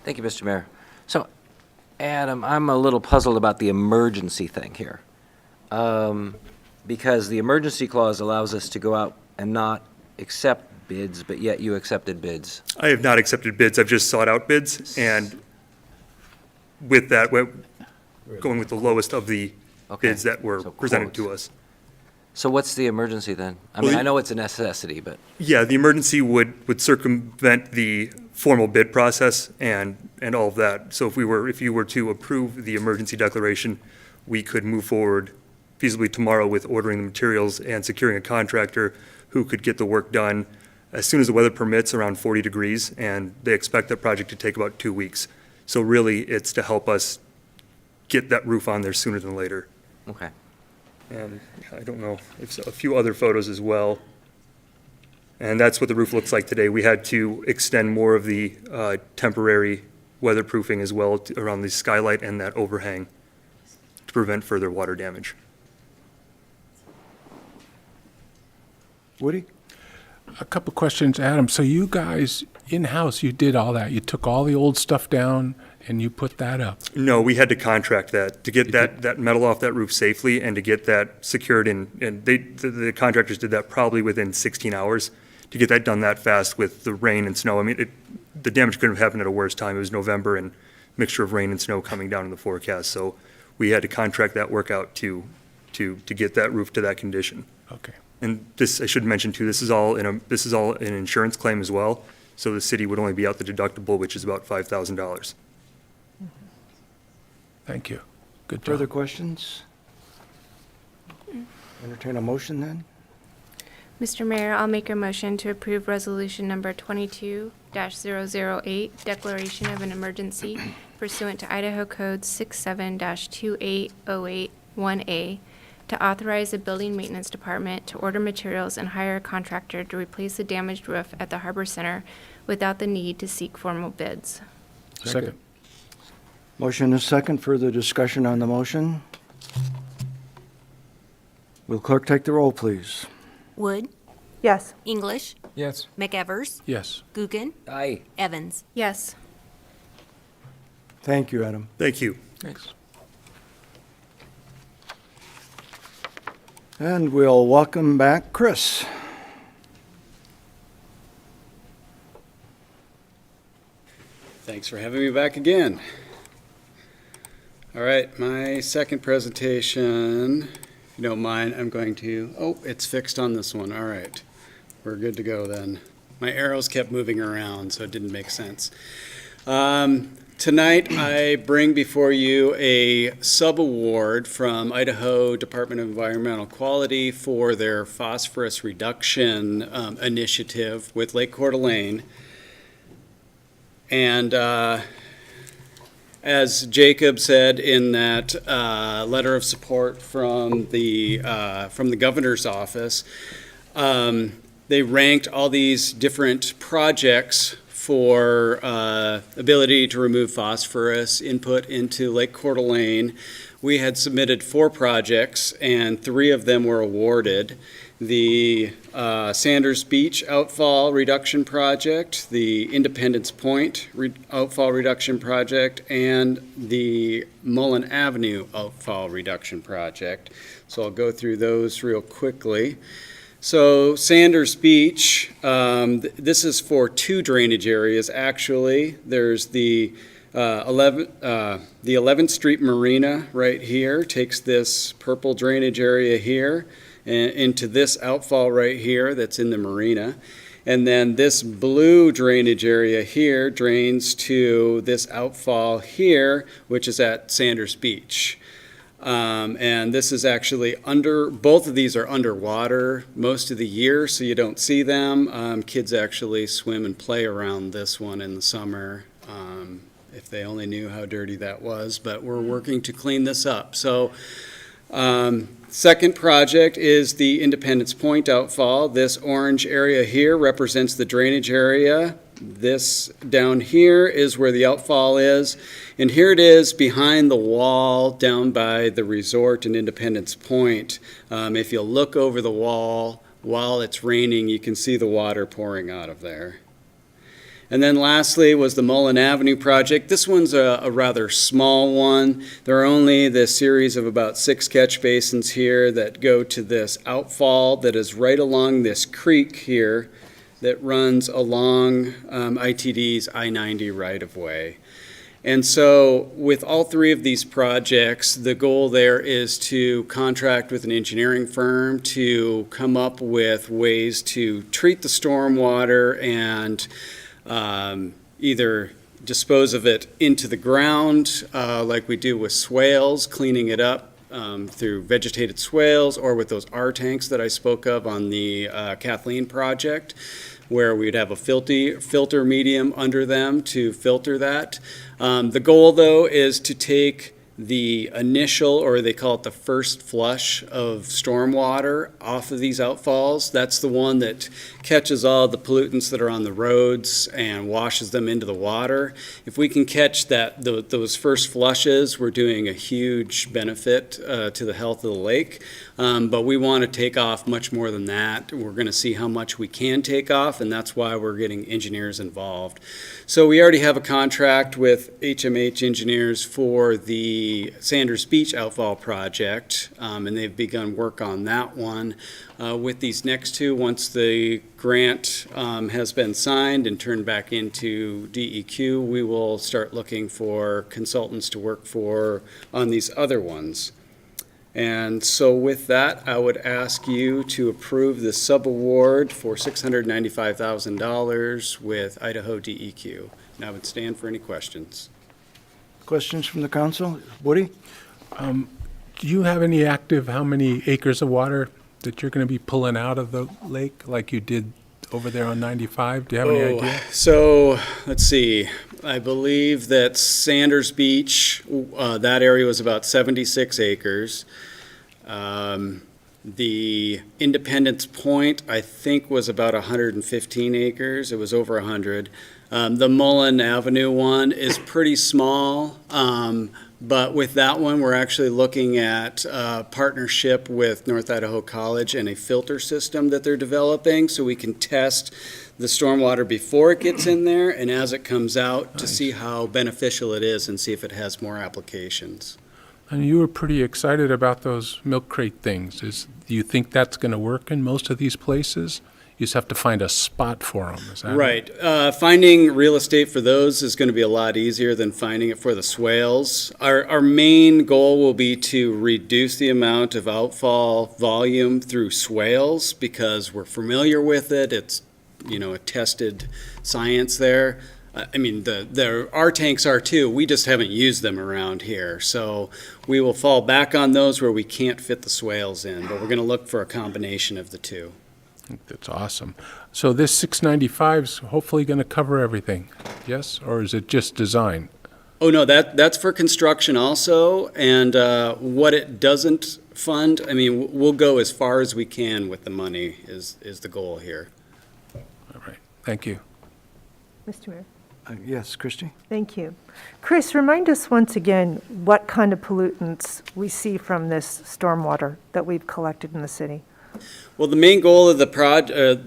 Thank you, Mr. Mayor. So, Adam, I'm a little puzzled about the emergency thing here. Because the emergency clause allows us to go out and not accept bids, but yet you accepted bids. I have not accepted bids, I've just sought out bids, and with that, we're going with the lowest of the Okay. bids that were So presented quotes. to us. So what's the emergency then? I Well, mean, the- I know it's a necessity, but, Yeah, the emergency would circumvent the formal bid process and all of that. So if you were to approve the emergency declaration, we could move forward feasibly tomorrow with ordering the materials and securing a contractor who could get the work done as soon as the weather permits, around 40 degrees, and they expect that project to take about 2 weeks. So really, it's to help us get that roof on there sooner than later. okay. And I don't know, if a few other photos as well. And that's what the roof looks like today. We had to extend more of the temporary weatherproofing as well around the skylight and that overhang to prevent further water damage. Woody? A couple questions, Adam. So you guys, in-house, you did all that? You took all the old stuff down and you put that up? No, we had to contract that to get that metal off that roof safely and to get that secured in, and the contractors did that probably within 16 hours to get that done that fast with the rain and snow. I mean, the damage couldn't have happened at a worse time. It was November and mixture of rain and snow coming down in the forecast. So we had to contract that work out to get that roof to that condition. Okay. And this, I should mention too, this is all an insurance claim as well. So the city would only be out the deductible, which is about $5,000. Thank you. Good Further job. questions? Entertain a motion then? Mr. Mayor, I'll make a motion to approve resolution number 22-008, declaration of an emergency pursuant to Idaho Code 67-28081A, to authorize the Building Maintenance Department to order materials and hire a contractor to replace the damaged roof at the Harbor Center without the need to seek formal bids. Second. Motion is second. Further discussion on the motion? Will clerk take the roll, please? Wood, Yes. English, yes. McEvers, Yes. Guggen, Aye. Evans. Yes. Thank you, Adam. Thank you. Thanks. And we'll welcome back Chris. Thanks for having me back again. All right, my second presentation, if you don't mind, I'm going to, oh, it's fixed on this one. All right, we're good to go then. My arrows kept moving around, so it didn't make sense. Tonight, I bring before you a sub-award from Idaho Department of Environmental Quality for their phosphorus reduction initiative with Lake Coeur d'Alene. And as Jacob said in that letter of support from the governor's office, they ranked all these different projects for ability to remove phosphorus input into Lake Coeur d'Alene. We had submitted 4 projects, and 3 of them were awarded. The Sanders Beach Outfall Reduction Project, the Independence Point Outfall Reduction Project, and the Mullen Avenue Outfall Reduction Project. So I'll go through those real quickly. So Sanders Beach, this is for 2 drainage areas, actually. There's the 11th Street Marina right here, takes this purple drainage area here and into this outfall right here that's in the marina. And then this blue drainage area here drains to this outfall here, which is at Sanders Beach. And this is actually both of these are underwater most of the year, so you don't see them. Kids actually swim and play around this one in the summer. If they only knew how dirty that was, but we're working to clean this up. So, second project is the Independence Point outfall. This orange area here represents the drainage area. This down here is where the outfall is. And here it is behind the wall down by the resort in Independence Point. If you look over the wall while it's raining, you can see the water pouring out of there. And then lastly was the Mullen Avenue project. This one's a rather small one. There are only this series of about 6 catch basins here that go to this outfall that is right along this creek here that runs along ITD's I-90 right-of-way. And so with all 3 of these projects, the goal there is to contract with an engineering firm to come up with ways to treat the stormwater and either dispose of it into the ground like we do with swales, cleaning it up through vegetated swales, or with those R tanks that I spoke of on the Kathleen project, where we'd have a filter medium under them to filter that. The goal, though, is to take the initial, or they call it the first flush of stormwater off of these outfalls. That's the one that catches all the pollutants that are on the roads and washes them into the water. If we can catch those first flushes, we're doing a huge benefit to the health of the lake. But we want to take off much more than that. We're going to see how much we can take off, and that's why we're getting engineers involved. So we already have a contract with HMH Engineers for the Sanders Beach Outfall project, and they've begun work on that one. With these next 2, once the grant has been signed and turned back into DEQ, we will start looking for consultants to work for on these other ones. And so with that, I would ask you to approve the subaward for $695,000 with Idaho DEQ. And I would stand for any questions. Questions from the council? Woody? Do you have any active, how many acres of water that you're going to be pulling out of the lake like you did over there on 95? Do you have any idea? So let's see. I believe that Sanders Beach, that area was about 76 acres. The Independence Point, I think, was about 115 acres. It was over 100. The Mullen Avenue one is pretty small, but with that one, we're actually looking at a partnership with North Idaho College and a filter system that they're developing so we can test the stormwater before it gets in there and as it comes out to see how beneficial it is and see if it has more applications. And you were pretty excited about those milk crate things. Do you think that's going to work in most of these places? You just have to find a spot for them, is that right? Finding real estate for those is going to be a lot easier than finding it for the swales. Our main goal will be to reduce the amount of outfall volume through swales because we're familiar with it. It's, a tested science there. I mean, our tanks are too. We just haven't used them around here. So we will fall back on those where we can't fit the swales in, but we're going to look for a combination of the 2. That's awesome. So this 695 is hopefully going to cover everything, yes? Or is it just design? Oh, no, that's for construction also, and what it doesn't fund, I mean, we'll go as far as we can with the money is the goal here. All right, thank you. Mr. Mayor. Yes, Christie? Thank you. Chris, remind us once again what kind of pollutants we see from this stormwater that we've collected in the city. Well, the main goal of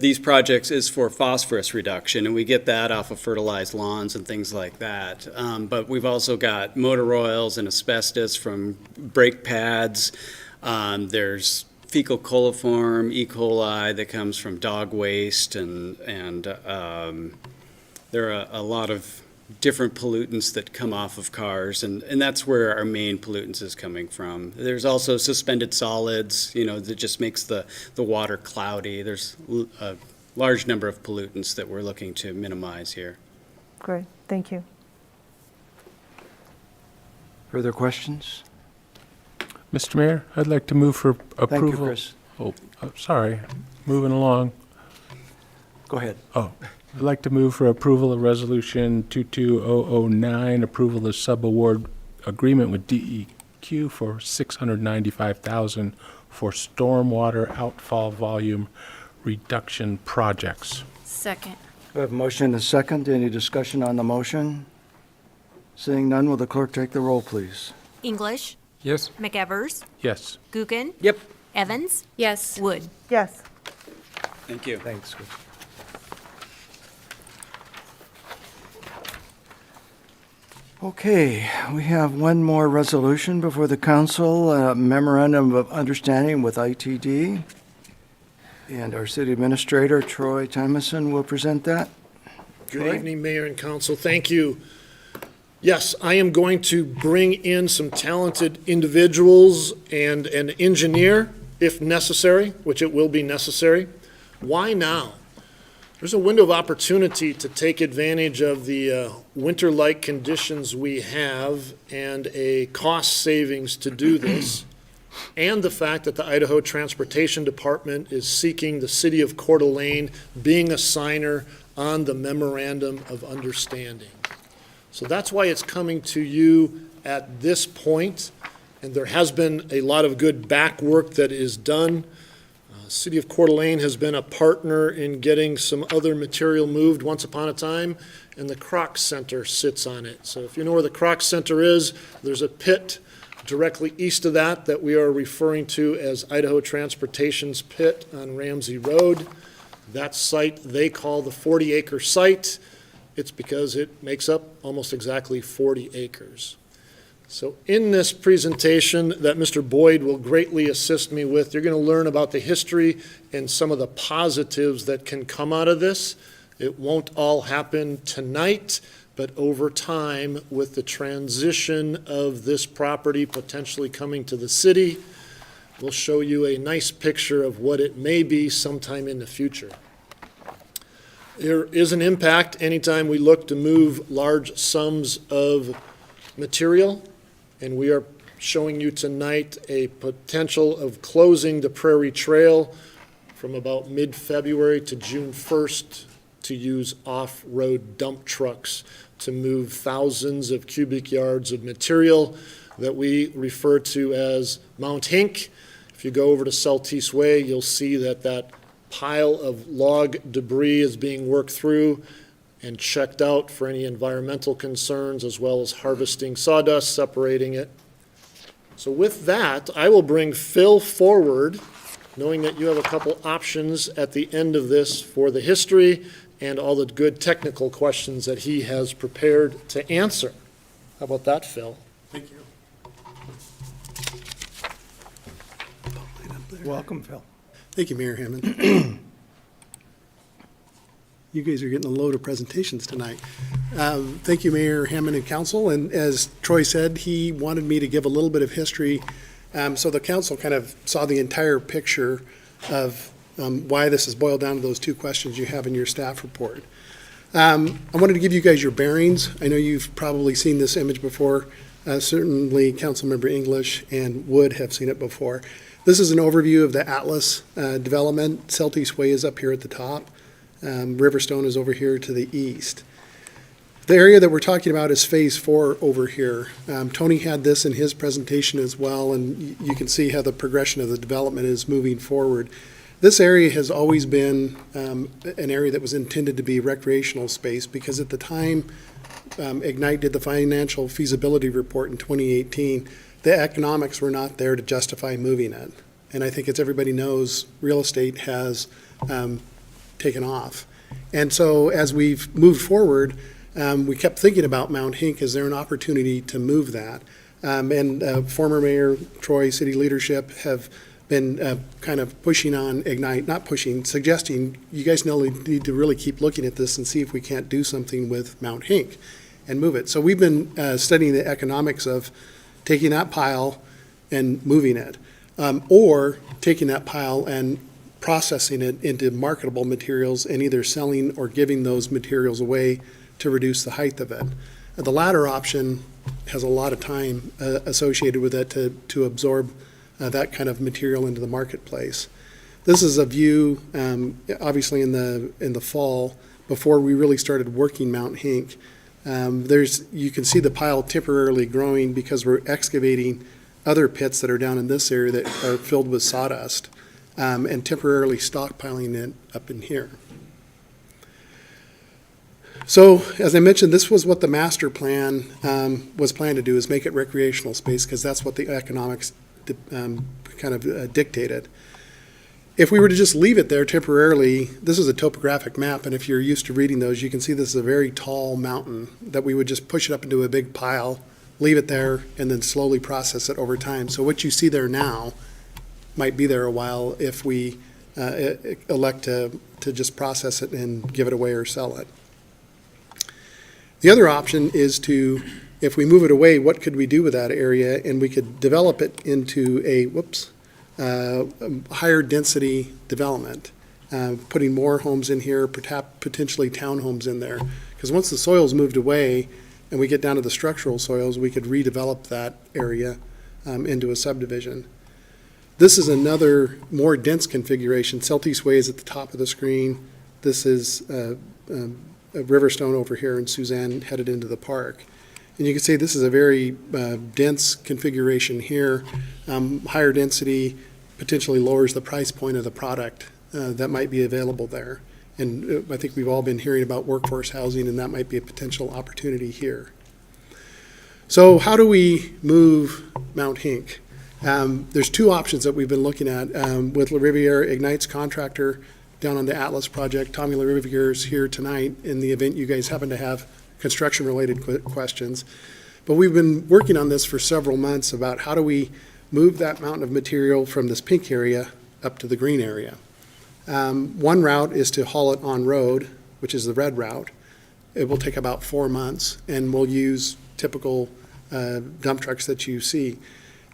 these projects is for phosphorus reduction, and we get that off of fertilized lawns and things like that. But we've also got motor oils and asbestos from brake pads. There's fecal coliform, E. coli that comes from dog waste, and there are a lot of different pollutants that come off of cars, and that's where our main pollutants is coming from. There's also suspended solids, that just makes the water cloudy. There's a large number of pollutants that we're looking to minimize here. Great, thank you. Further questions? Mr. Mayor, I'd like to move for approval. Thank you, Chris. Oh, sorry, moving along. Go ahead. Oh, I'd like to move for approval of Resolution 22009, approval of subaward agreement with DEQ for $695,000 for stormwater outfall volume reduction projects. Second. We have a motion and a second. Any discussion on the motion? Seeing none, will the clerk take the roll, please? English, Yes? McEvers, Yes. Gookin, Yep. Evans, Yes. Wood. Yes. Thank you. Thanks, Chris. Okay, we have one more resolution before the council, a memorandum of understanding with ITD. And our city administrator, Troy Tymason, will present that. Good Troy? evening, Mayor and Council. Thank you. Yes, I am going to bring in some talented individuals and an engineer, if necessary, which it will be necessary. Why now? There's a window of opportunity to take advantage of the winter-like conditions we have and a cost savings to do this, and the fact that the Idaho Transportation Department is seeking the city of Coeur d'Alene being a signer on the memorandum of understanding. So that's why it's coming to you at this point, and there has been a lot of good back work that is done. City of Coeur d'Alene has been a partner in getting some other material moved once upon a time, and the Kroc Center sits on it. So if you know where the Kroc Center is, there's a pit directly east of that we are referring to as Idaho Transportation's Pit on Ramsey Road. That site they call the 40-acre site. It's because it makes up almost exactly 40 acres. So in this presentation that Mr. Boyd will greatly assist me with, you're going to learn about the history and some of the positives that can come out of this. It won't all happen tonight, but over time, with the transition of this property potentially coming to the city, we'll show you a nice picture of what it may be sometime in the future. There is an impact anytime we look to move large sums of material. And we are showing you tonight a potential of closing the Prairie Trail from about mid-February to June 1st to use off-road dump trucks to move thousands of cubic yards of material that we refer to as Mount Hink. If you go over to Saltese Way, you'll see that pile of log debris is being worked through and checked out for any environmental concerns, as well as harvesting sawdust, separating it. So with that, I will bring Phil forward, knowing that you have a couple options at the end of this for the history and all the good technical questions that he has prepared to answer. How about that, Phil? Thank you. Welcome, Phil. Thank you, Mayor Hammond. You guys are getting a load of presentations tonight. Thank you, Mayor Hammond and Council. And as Troy said, he wanted me to give a little bit of history so the Council kind of saw the entire picture of why this has boiled down to those two questions you have in your staff report. I wanted to give you guys your bearings. I know you've probably seen this image before. Certainly, Councilmember English and Wood have seen it before. This is an overview of the Atlas development. Saltese Way is up here at the top. Riverstone is over here to the east. The area that we're talking about is Phase 4 over here. Tony had this in his presentation as well, and you can see how the progression of the development is moving forward. This area has always been an area that was intended to be recreational space, because at the time Ignite did the financial feasibility report in 2018, the economics were not there to justify moving it. And I think, as everybody knows, real estate has taken off. And so as we've moved forward, we kept thinking about Mount Hink. Is there an opportunity to move that? And former Mayor Troy, city leadership have been kind of pushing on Ignite, not pushing, suggesting you guys need to really keep looking at this and see if we can't do something with Mount Hink and move it. So we've been studying the economics of taking that pile and moving it, or taking that pile and processing it into marketable materials and either selling or giving those materials away to reduce the height of it. The latter option has a lot of time associated with it to absorb that kind of material into the marketplace. This is a view, obviously in the fall, before we really started working Mount Hink. You can see the pile temporarily growing because we're excavating other pits that are down in this area that are filled with sawdust, and temporarily stockpiling it up in here. So, as I mentioned, this was what the master plan was planned to do, is make it recreational space, because that's what the economics kind of dictated. If we were to just leave it there temporarily, this is a topographic map, and if you're used to reading those, you can see this is a very tall mountain that we would just push it up into a big pile, leave it there, and then slowly process it over time. So what you see there now might be there a while if we elect to just process it and give it away or sell it. The other option is to, if we move it away, what could we do with that area? And we could develop it into a, higher density development, putting more homes in here, potentially townhomes in there. Because once the soil's moved away and we get down to the structural soils, we could redevelop that area into a subdivision. This is another more dense configuration. Southeast Way is at the top of the screen. This is Riverstone over here, and Suzanne headed into the park. And you can see this is a very dense configuration here. Higher density potentially lowers the price point of the product that might be available there. And I think we've all been hearing about workforce housing, and that might be a potential opportunity here. So how do we move Mount Hink? There's two options that we've been looking at with LaRiviere, Ignite's contractor down on the Atlas project. Tommy LaRiviere is here tonight in the event you guys happen to have construction-related questions. But we've been working on this for several months about how do we move that mountain of material from this pink area up to the green area. One route is to haul it on road, which is the red route. It will take about 4 months, and we'll use typical dump trucks that you see.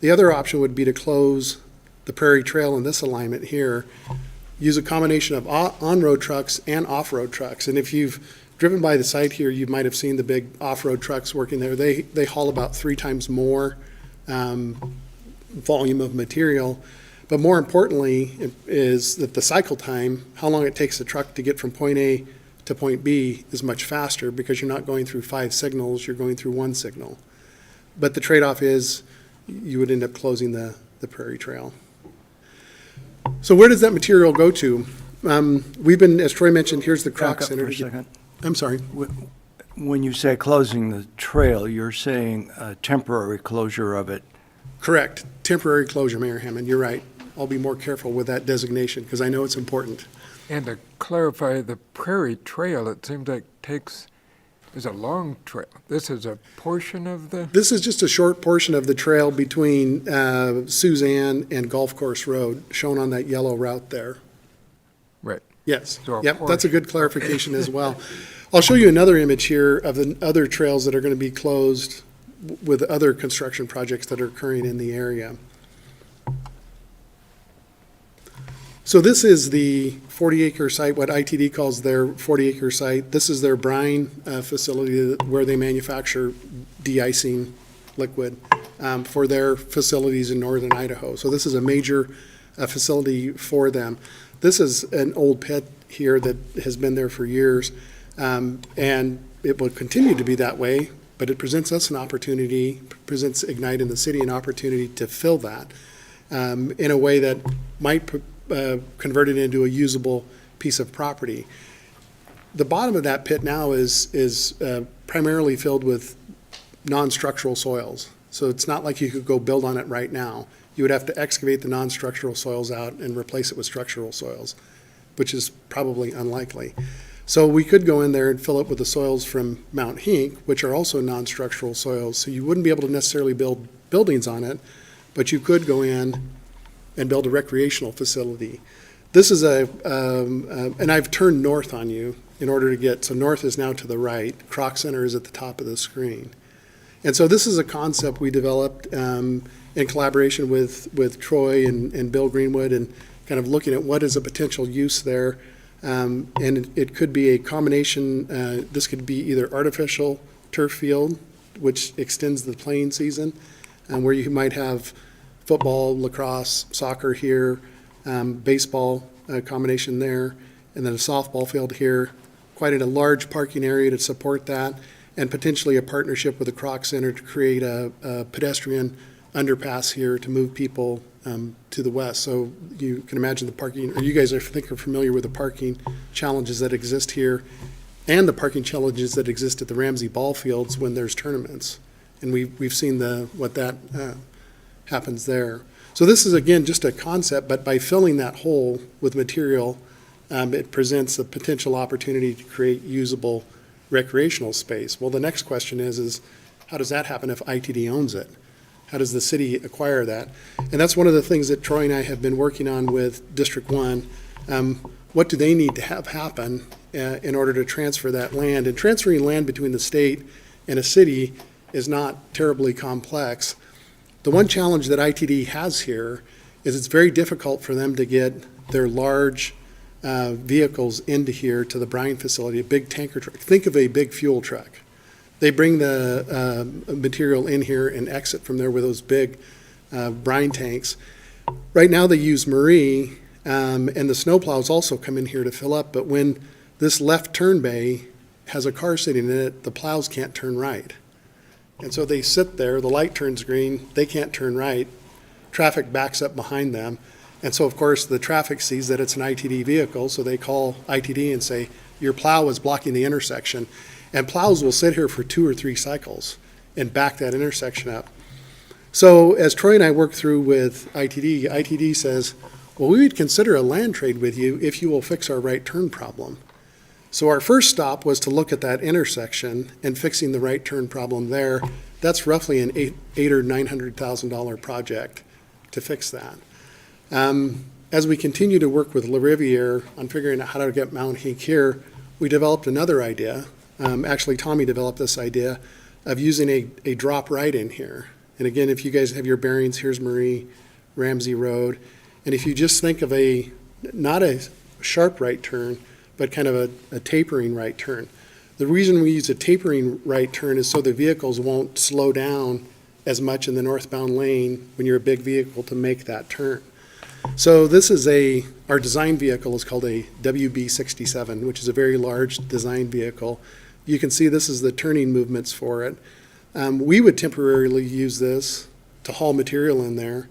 The other option would be to close the Prairie Trail in this alignment here, use a combination of on-road trucks and off-road trucks. And if you've driven by the site here, you might have seen the big off-road trucks working there. They haul about 3 times more volume of material. But more importantly is that the cycle time, how long it takes the truck to get from point A to point B, is much faster because you're not going through 5 signals, you're going through 1 signal. But the trade-off is you would end up closing the Prairie Trail. So where does that material go to? We've been, as Troy mentioned, here's the Croc Center. Back up for a second. I'm sorry. When you say closing the trail, you're saying a temporary closure of it. Correct. Temporary closure, Mayor Hammond. You're right. I'll be more careful with that designation because I know it's important. And to clarify, the Prairie Trail, it seems like is a long trail. This is a portion of the... This is just a short portion of the trail between Suzanne and Golf Course Road, shown on that yellow route there. Right. Yes. So yep, that's a good clarification as well. I'll show you another image here of the other trails that are going to be closed with other construction projects that are occurring in the area. So this is the 40-acre site, what ITD calls their 40-acre site. This is their brine facility where they manufacture de-icing liquid for their facilities in northern Idaho. So this is a major facility for them. This is an old pit here that has been there for years, and it will continue to be that way, but it presents us an opportunity, presents Ignite in the city an opportunity to fill that in a way that might convert it into a usable piece of property. The bottom of that pit now is primarily filled with non-structural soils. So it's not like you could go build on it right now. You would have to excavate the non-structural soils out and replace it with structural soils, which is probably unlikely. So we could go in there and fill it with the soils from Mount Hink, which are also non-structural soils. So you wouldn't be able to necessarily build buildings on it, but you could go in and build a recreational facility. This is and I've turned north on you in order to get, so north is now to the right. Kroc Center is at the top of the screen. And so this is a concept we developed in collaboration with Troy and Bill Greenwood, and kind of looking at what is a potential use there. And it could be a combination, this could be either artificial turf field, which extends the playing season, where you might have football, lacrosse, soccer here, baseball combination there, and then a softball field here, quite a large parking area to support that, and potentially a partnership with the Kroc Center to create a pedestrian underpass here to move people to the west. So you can imagine the parking, or you guys are familiar with the parking challenges that exist here and the parking challenges that exist at the Ramsey ball fields when there's tournaments. And we've seen what that happens there. So this is, again, just a concept, but by filling that hole with material, it presents a potential opportunity to create usable recreational space. Well, the next question is how does that happen if ITD owns it? How does the city acquire that? And that's one of the things that Troy and I have been working on with District 1. What do they need to have happen in order to transfer that land? And transferring land between the state and a city is not terribly complex. The one challenge that ITD has here is it's very difficult for them to get their large vehicles into here to the brine facility, a big tanker truck. Think of a big fuel truck. They bring the material in here and exit from there with those big brine tanks. Right now they use Marie, and the snowplows also come in here to fill up, but when this left turn bay has a car sitting in it, the plows can't turn right. And so they sit there, the light turns green, they can't turn right, traffic backs up behind them. And so, of course, the traffic sees that it's an ITD vehicle, so they call ITD and say, your plow is blocking the intersection. And plows will sit here for 2 or 3 cycles and back that intersection up. So as Troy and I work through with ITD says, well, we would consider a land trade with you if you will fix our right turn problem. So our first stop was to look at that intersection and fixing the right turn problem there. That's roughly an $800,000 or $900,000 project to fix that. As we continue to work with LaRiviere on figuring out how to get Mount Hink here, we developed another idea. Actually, Tommy developed this idea of using a drop right in here. And again, if you guys have your bearings, here's Marie, Ramsey Road. And if you just think of not a sharp right turn, but kind of a tapering right turn. The reason we use a tapering right turn is so the vehicles won't slow down as much in the northbound lane when you're a big vehicle to make that turn. So this is our design vehicle is called a WB67, which is a very large design vehicle. You can see this is the turning movements for it. We would temporarily use this to haul material in there.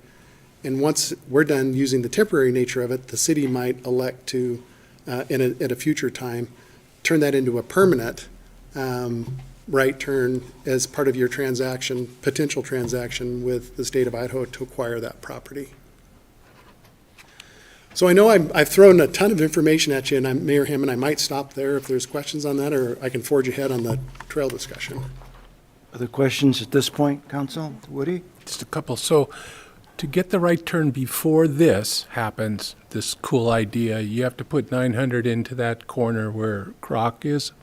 And once we're done using the temporary nature of it, the city might elect to, at a future time, turn that into a permanent right turn as part of your potential transaction with the state of Idaho to acquire that property. So I know I've thrown a ton of information at you, and Mayor Hammond, I might stop there if there's questions on that, or I can forge ahead on the trail discussion. Other questions at this point, Council? Woody? Just a couple. So to get the right turn before this happens, this cool idea, you have to put 900 into that corner where Kroc is?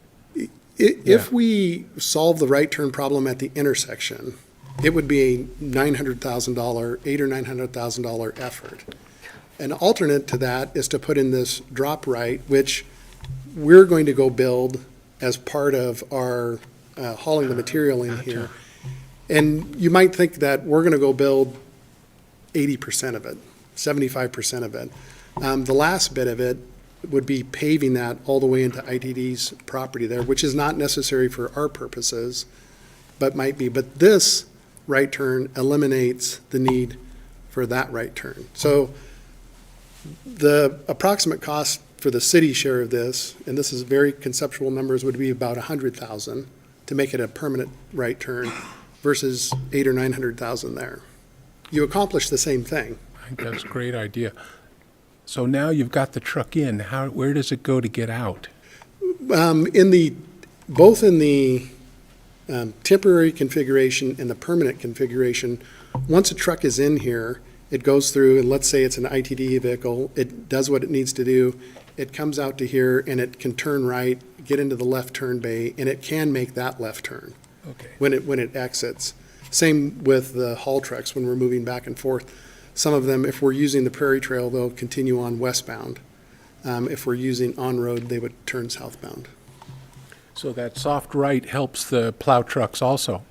If we solve the right turn problem at the intersection, it would be a $900,000, $800,000 or $900,000 effort. An alternate to that is to put in this drop right, which we're going to go build as part of our hauling the material in here. And you might think that we're going to go build 80% of it, 75% of it. The last bit of it would be paving that all the way into ITD's property there, which is not necessary for our purposes, but might be. But this right turn eliminates the need for that right turn. So the approximate cost for the city share of this, and this is very conceptual numbers, would be about $100,000 to make it a permanent right turn versus $800,000 or $900,000 there. You accomplish the same thing. I think that's a great idea. So now you've got the truck in, where does it go to get out? Both in the temporary configuration and the permanent configuration, once a truck is in here, it goes through, and let's say it's an ITD vehicle, it does what it needs to do, it comes out to here, and it can turn right, get into the left turn bay, and it can make that left turn when it exits. Same with the haul trucks when we're moving back and forth. Some of them, if we're using the Prairie Trail, they'll continue on westbound. If we're using on-road, they would turn southbound. So that soft right helps the plow trucks also?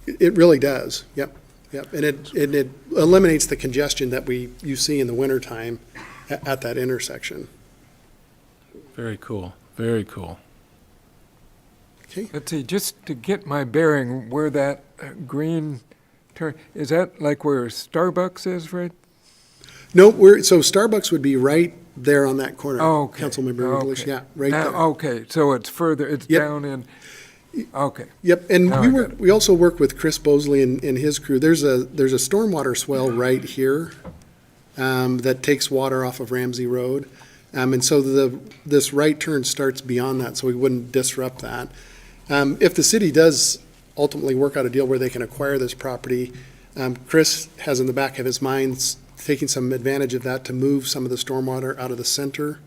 It really does, yep. And it eliminates the congestion that you see in the wintertime at that intersection. Very cool, very cool. Okay. Let's see, just to get my bearing, where that green turn, is that like where Starbucks is, right? No, so Starbucks would be right there on that corner. Okay. Councilmember English, Okay. yeah, right Now- there. Okay, so it's further, it's Yep. down in, okay. Yep, and Now I got it. we also work with Chris Bosley and his crew. There's a stormwater swell right here that takes water off of Ramsey Road. And so this right turn starts beyond that, so we wouldn't disrupt that. If the city does ultimately work out a deal where they can acquire this property, Chris has in the back of his mind taking some advantage of that to move some of the stormwater out of the center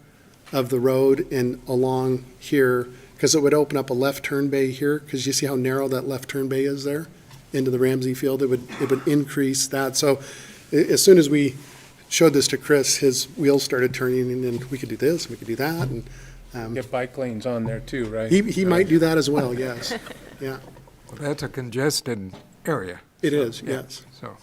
of the road and along here, because it would open up a left turn bay here, because you see how narrow that left turn bay is there into the Ramsey field. It would increase that. So as soon as we showed this to Chris, his wheels started turning, and we could do this, we could do that, and Get bike lanes on there too, right? he might do that as well, yes. Yeah, Well, that's a congested area. it is, Yeah, yes. So,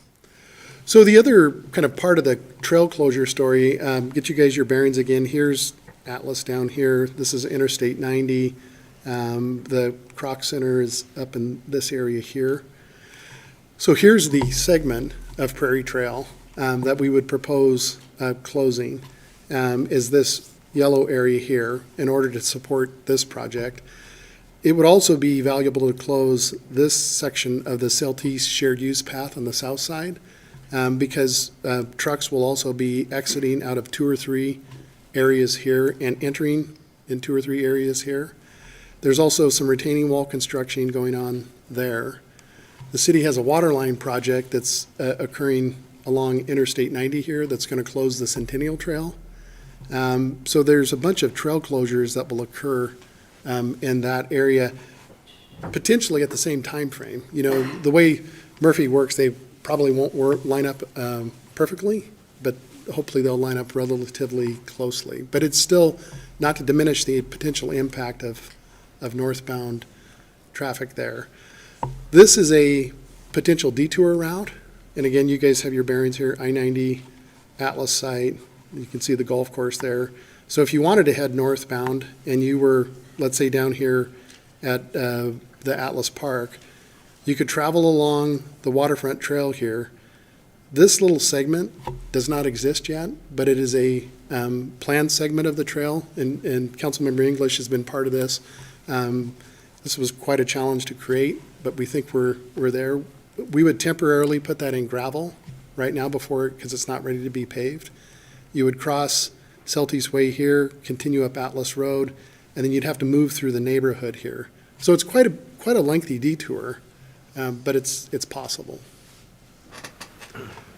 So the other kind of part of the trail closure story, get you guys your bearings again. Here's Atlas down here. This is Interstate 90. The Croc Center is up in this area here. So here's the segment of Prairie Trail that we would propose closing, is this yellow area here in order to support this project. It would also be valuable to close this section of the Celtice shared use path on the south side, because trucks will also be exiting out of 2 or 3 areas here and entering in 2 or 3 areas here. There's also some retaining wall construction going on there. The city has a water line project that's occurring along Interstate 90 here that's going to close the Centennial Trail. So there's a bunch of trail closures that will occur in that area, potentially at the same time frame. You know, the way Murphy works, they probably won't line up perfectly, but hopefully they'll line up relatively closely. But it's still not to diminish the potential impact of northbound traffic there. This is a potential detour route. And again, you guys have your bearings here, I-90, Atlas site. You can see the golf course there. So if you wanted to head northbound and you were, let's say, down here at the Atlas Park, you could travel along the waterfront trail here. This little segment does not exist yet, but it is a planned segment of the trail, and Councilmember English has been part of this. This was quite a challenge to create, but we think we're there. We would temporarily put that in gravel right now because it's not ready to be paved. You would cross Celtice Way here, continue up Atlas Road, and then you'd have to move through the neighborhood here. So it's quite a lengthy detour, but it's possible.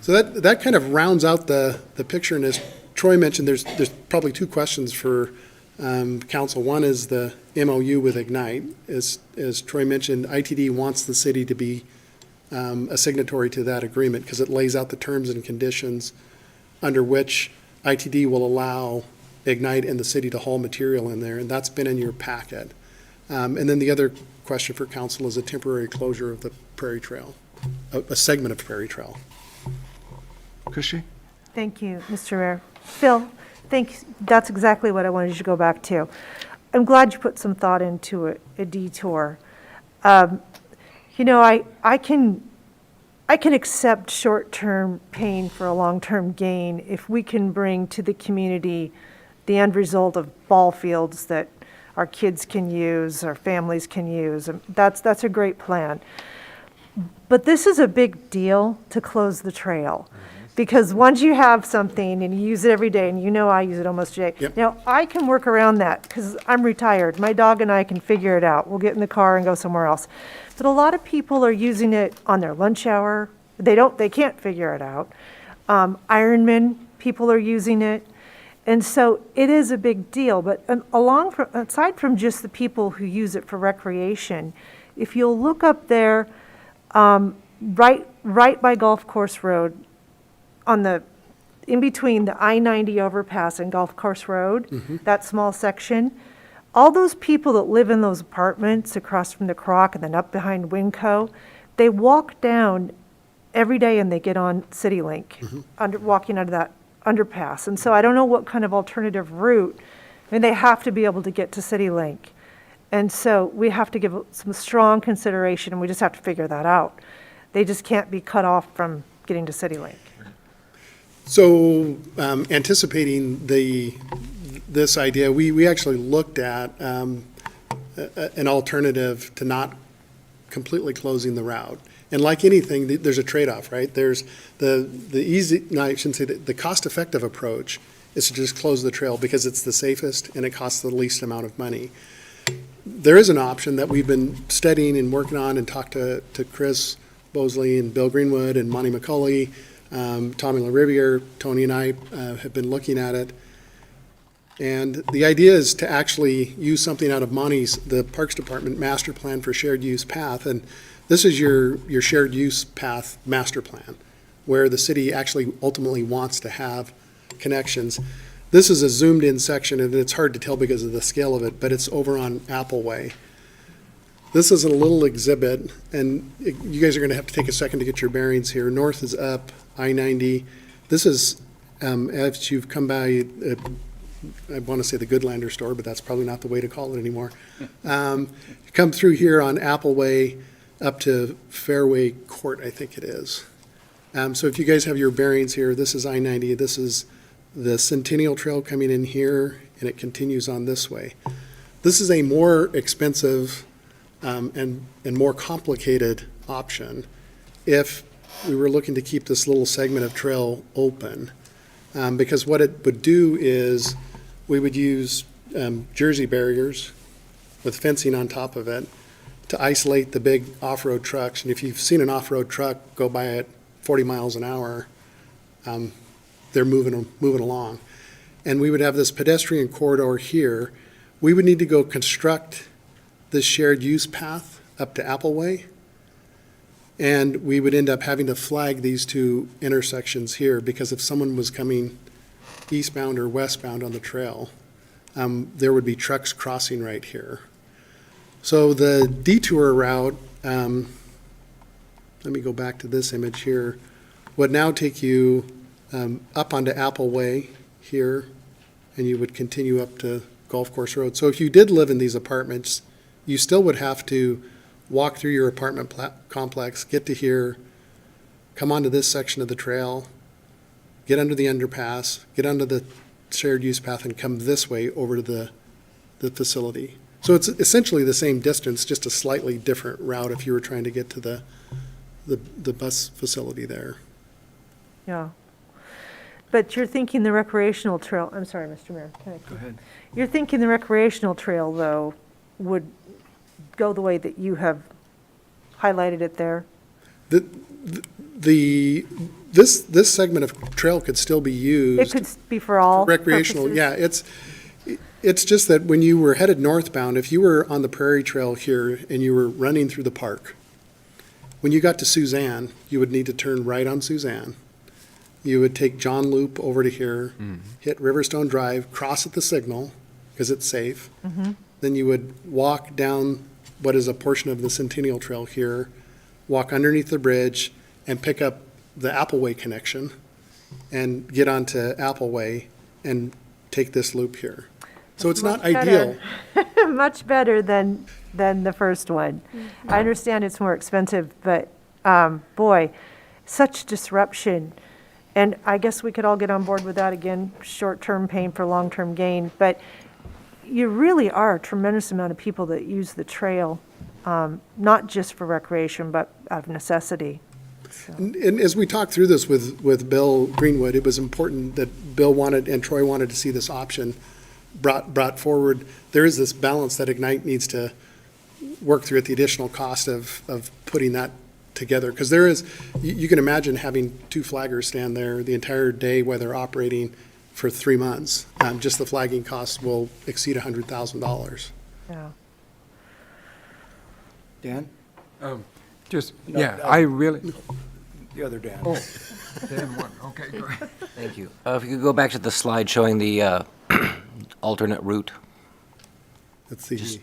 So that kind of rounds out the picture. And as Troy mentioned, there's probably 2 questions for council. One is the MOU with Ignite. As Troy mentioned, ITD wants the city to be a signatory to that agreement because it lays out the terms and conditions under which ITD will allow Ignite and the city to haul material in there, and that's been in your packet. And then the other question for council is a temporary closure of the Prairie Trail, a segment of Prairie Trail. Christie? Thank you, Mr. Mayor. Phil, Thanks, that's exactly what I wanted you to go back to. I'm glad you put some thought into a detour. You know, I can accept short-term pain for a long-term gain if we can bring to the community the end result of ball fields that our kids can use, our families can use. That's a great plan. But this is a big deal to close the trail. Because once you have something and you use it every day, and you know I use it almost every day. Yep. Now, I can work around that because I'm retired. My dog and I can figure it out. We'll get in the car and go somewhere else. But a lot of people are using it on their lunch hour. They can't figure it out. Ironman people are using it. And so it is a big deal. But aside from just the people who use it for recreation, if you'll look up there, right by Golf Course Road, in between the I-90 overpass and Golf Course Road, that small section, all those people that live in those apartments across from the Croc and then up behind Winco, they walk down every day and they get on CityLink, walking under that underpass. And so I don't know what kind of alternative route. I mean, they have to be able to get to CityLink. And so we have to give some strong consideration, and we just have to figure that out. They just can't be cut off from getting to CityLink. So anticipating this idea, we actually looked at an alternative to not completely closing the route. And like anything, there's a trade-off, right? There's the cost-effective approach is to just close the trail because it's the safest and it costs the least amount of money. There is an option that we've been studying and working on and talked to Chris Bosley and Bill Greenwood and Monty McCulley, Tommy LaRiviere, Tony and I have been looking at it. And the idea is to actually use something out of Monty's, the Parks Department master plan for shared use path. And this is your shared use path master plan, where the city actually ultimately wants to have connections. This is a zoomed in section, and it's hard to tell because of the scale of it, but it's over on Apple Way. This is a little exhibit, and you guys are going to have to take a second to get your bearings here. North is up, I-90. This is, as you've come by, I want to say the Goodlander store, but that's probably not the way to call it anymore. Come through here on Apple Way up to Fairway Court, I think it is. So if you guys have your bearings here, this is I-90. This is the Centennial Trail coming in here, and it continues on this way. This is a more expensive and more complicated option if we were looking to keep this little segment of trail open. Because what it would do is we would use jersey barriers with fencing on top of it to isolate the big off-road trucks. And if you've seen an off-road truck go by at 40 miles an hour, they're moving along. And we would have this pedestrian corridor here. We would need to go construct this shared use path up to Apple Way. And we would end up having to flag these two intersections here because if someone was coming eastbound or westbound on the trail, there would be trucks crossing right here. So the detour route, let me go back to this image here, would now take you up onto Apple Way here, and you would continue up to Golf Course Road. So if you did live in these apartments, you still would have to walk through your apartment complex, get to here, come onto this section of the trail, get under the underpass, get onto the shared use path, and come this way over to the facility. So it's essentially the same distance, just a slightly different route if you were trying to get to the bus facility there. Yeah. But you're thinking the recreational trail, I'm sorry, Mr. Mayor. Go ahead. You're thinking the recreational trail, though, would go the way that you have highlighted it there? This segment of trail could still be used. It could be for all recreational, purposes? yeah. It's just that when you were headed northbound, if you were on the Prairie Trail here and you were running through the park, when you got to Suzanne, you would need to turn right on Suzanne. You would take John Loop over to here, hit Riverstone Drive, cross at the signal, because it's safe. Then you would walk down what is a portion of the Centennial Trail here, walk underneath the bridge, and pick up the Appleway connection, and get onto Appleway, and take this loop here. So it's not Much better. ideal. Much better than the first one. I understand it's more expensive, but, boy, such disruption. And I guess we could all get on board with that again, short-term pain for long-term gain. But you really are a tremendous amount of people that use the trail, not just for recreation, but out of necessity. And as we talked through this with Bill Greenwood, it was important that Bill wanted and Troy wanted to see this option brought forward. There is this balance that Ignite needs to work through at the additional cost of putting that together. Because there is, you can imagine having 2 flaggers stand there the entire day while they're operating for 3 months. Just the flagging costs will exceed $100,000. Yeah. Dan? Just, No, yeah, I really, The other Dan. oh, Dan one, okay, go ahead. Thank you. If you could go back to the slide showing the alternate route. Let's see. Just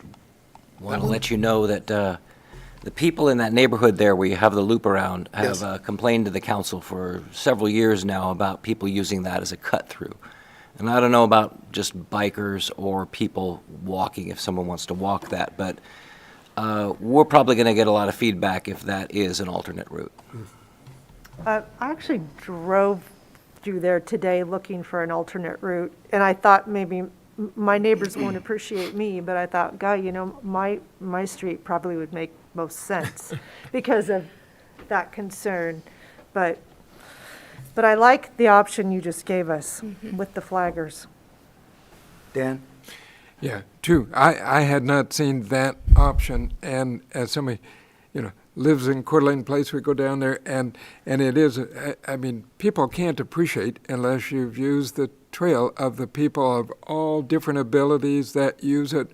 want to let you know that the people in that neighborhood there where you have the loop around have Yes. complained to the council for several years now about people using that as a cut-through. And I don't know about just bikers or people walking, if someone wants to walk that, but we're probably going to get a lot of feedback if that is an alternate route. I actually drove through there today looking for an alternate route, and I thought maybe my neighbors won't appreciate me, but I thought, God, you know, my street probably would make most sense because of that concern. But I like the option you just gave us with the flaggers. Dan? Yeah, true. I had not seen that option, and as somebody, lives in Coeur d'Alene Place, we go down there, and it is, I mean, people can't appreciate unless you've used the trail of the people of all different abilities that use it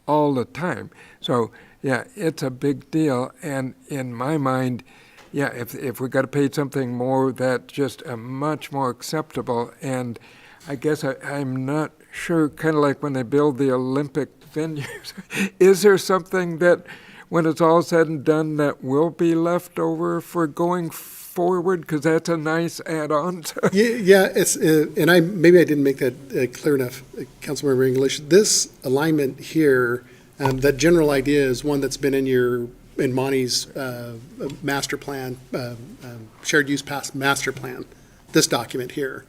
all the time. So, yeah, it's a big deal, and in my mind, yeah, if we got to pay something more, that's just a much more acceptable, and I guess I'm not sure, kind of like when they build the Olympic venues, is there something that, when it's all said and done, that will be left over for going forward? Because that's a nice add-on. Yeah, it's, and maybe I didn't make that clear enough, Councilmember English. This alignment here, that general idea is one that's been in Monty's master plan, shared use pass master plan, this document here.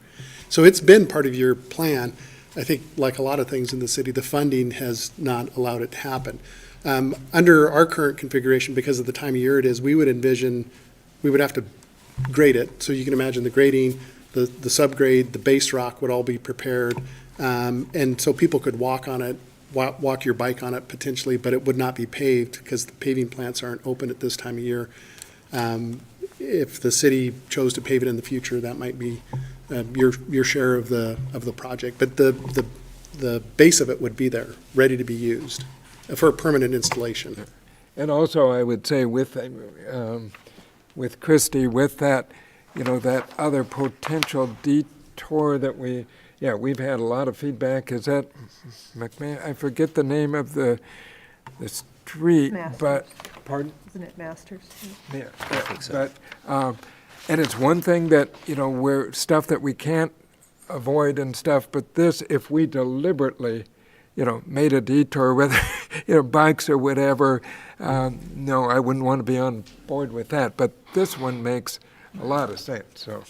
So it's been part of your plan. I think, like a lot of things in the city, the funding has not allowed it to happen. Under our current configuration, because of the time of year it is, we would envision, we would have to grade it. So you can imagine the grading, the subgrade, the base rock would all be prepared. And so people could walk on it, walk your bike on it potentially, but it would not be paved because the paving plants aren't open at this time of year. If the city chose to pave it in the future, that might be your share of the project. But the base of it would be there, ready to be used for a permanent installation. And also, I would say with Christie, with that, that other potential detour that we've had a lot of feedback. Is that McMahon? I forget the name of the street, Masters. but, pardon? Isn't it Masters? Yeah, I think so. but, and it's one thing that, we're stuff that we can't avoid and stuff, but this, if we deliberately, made a detour, whether, bikes or whatever, no, I wouldn't want to be on board with that, but this one makes a lot of sense, so.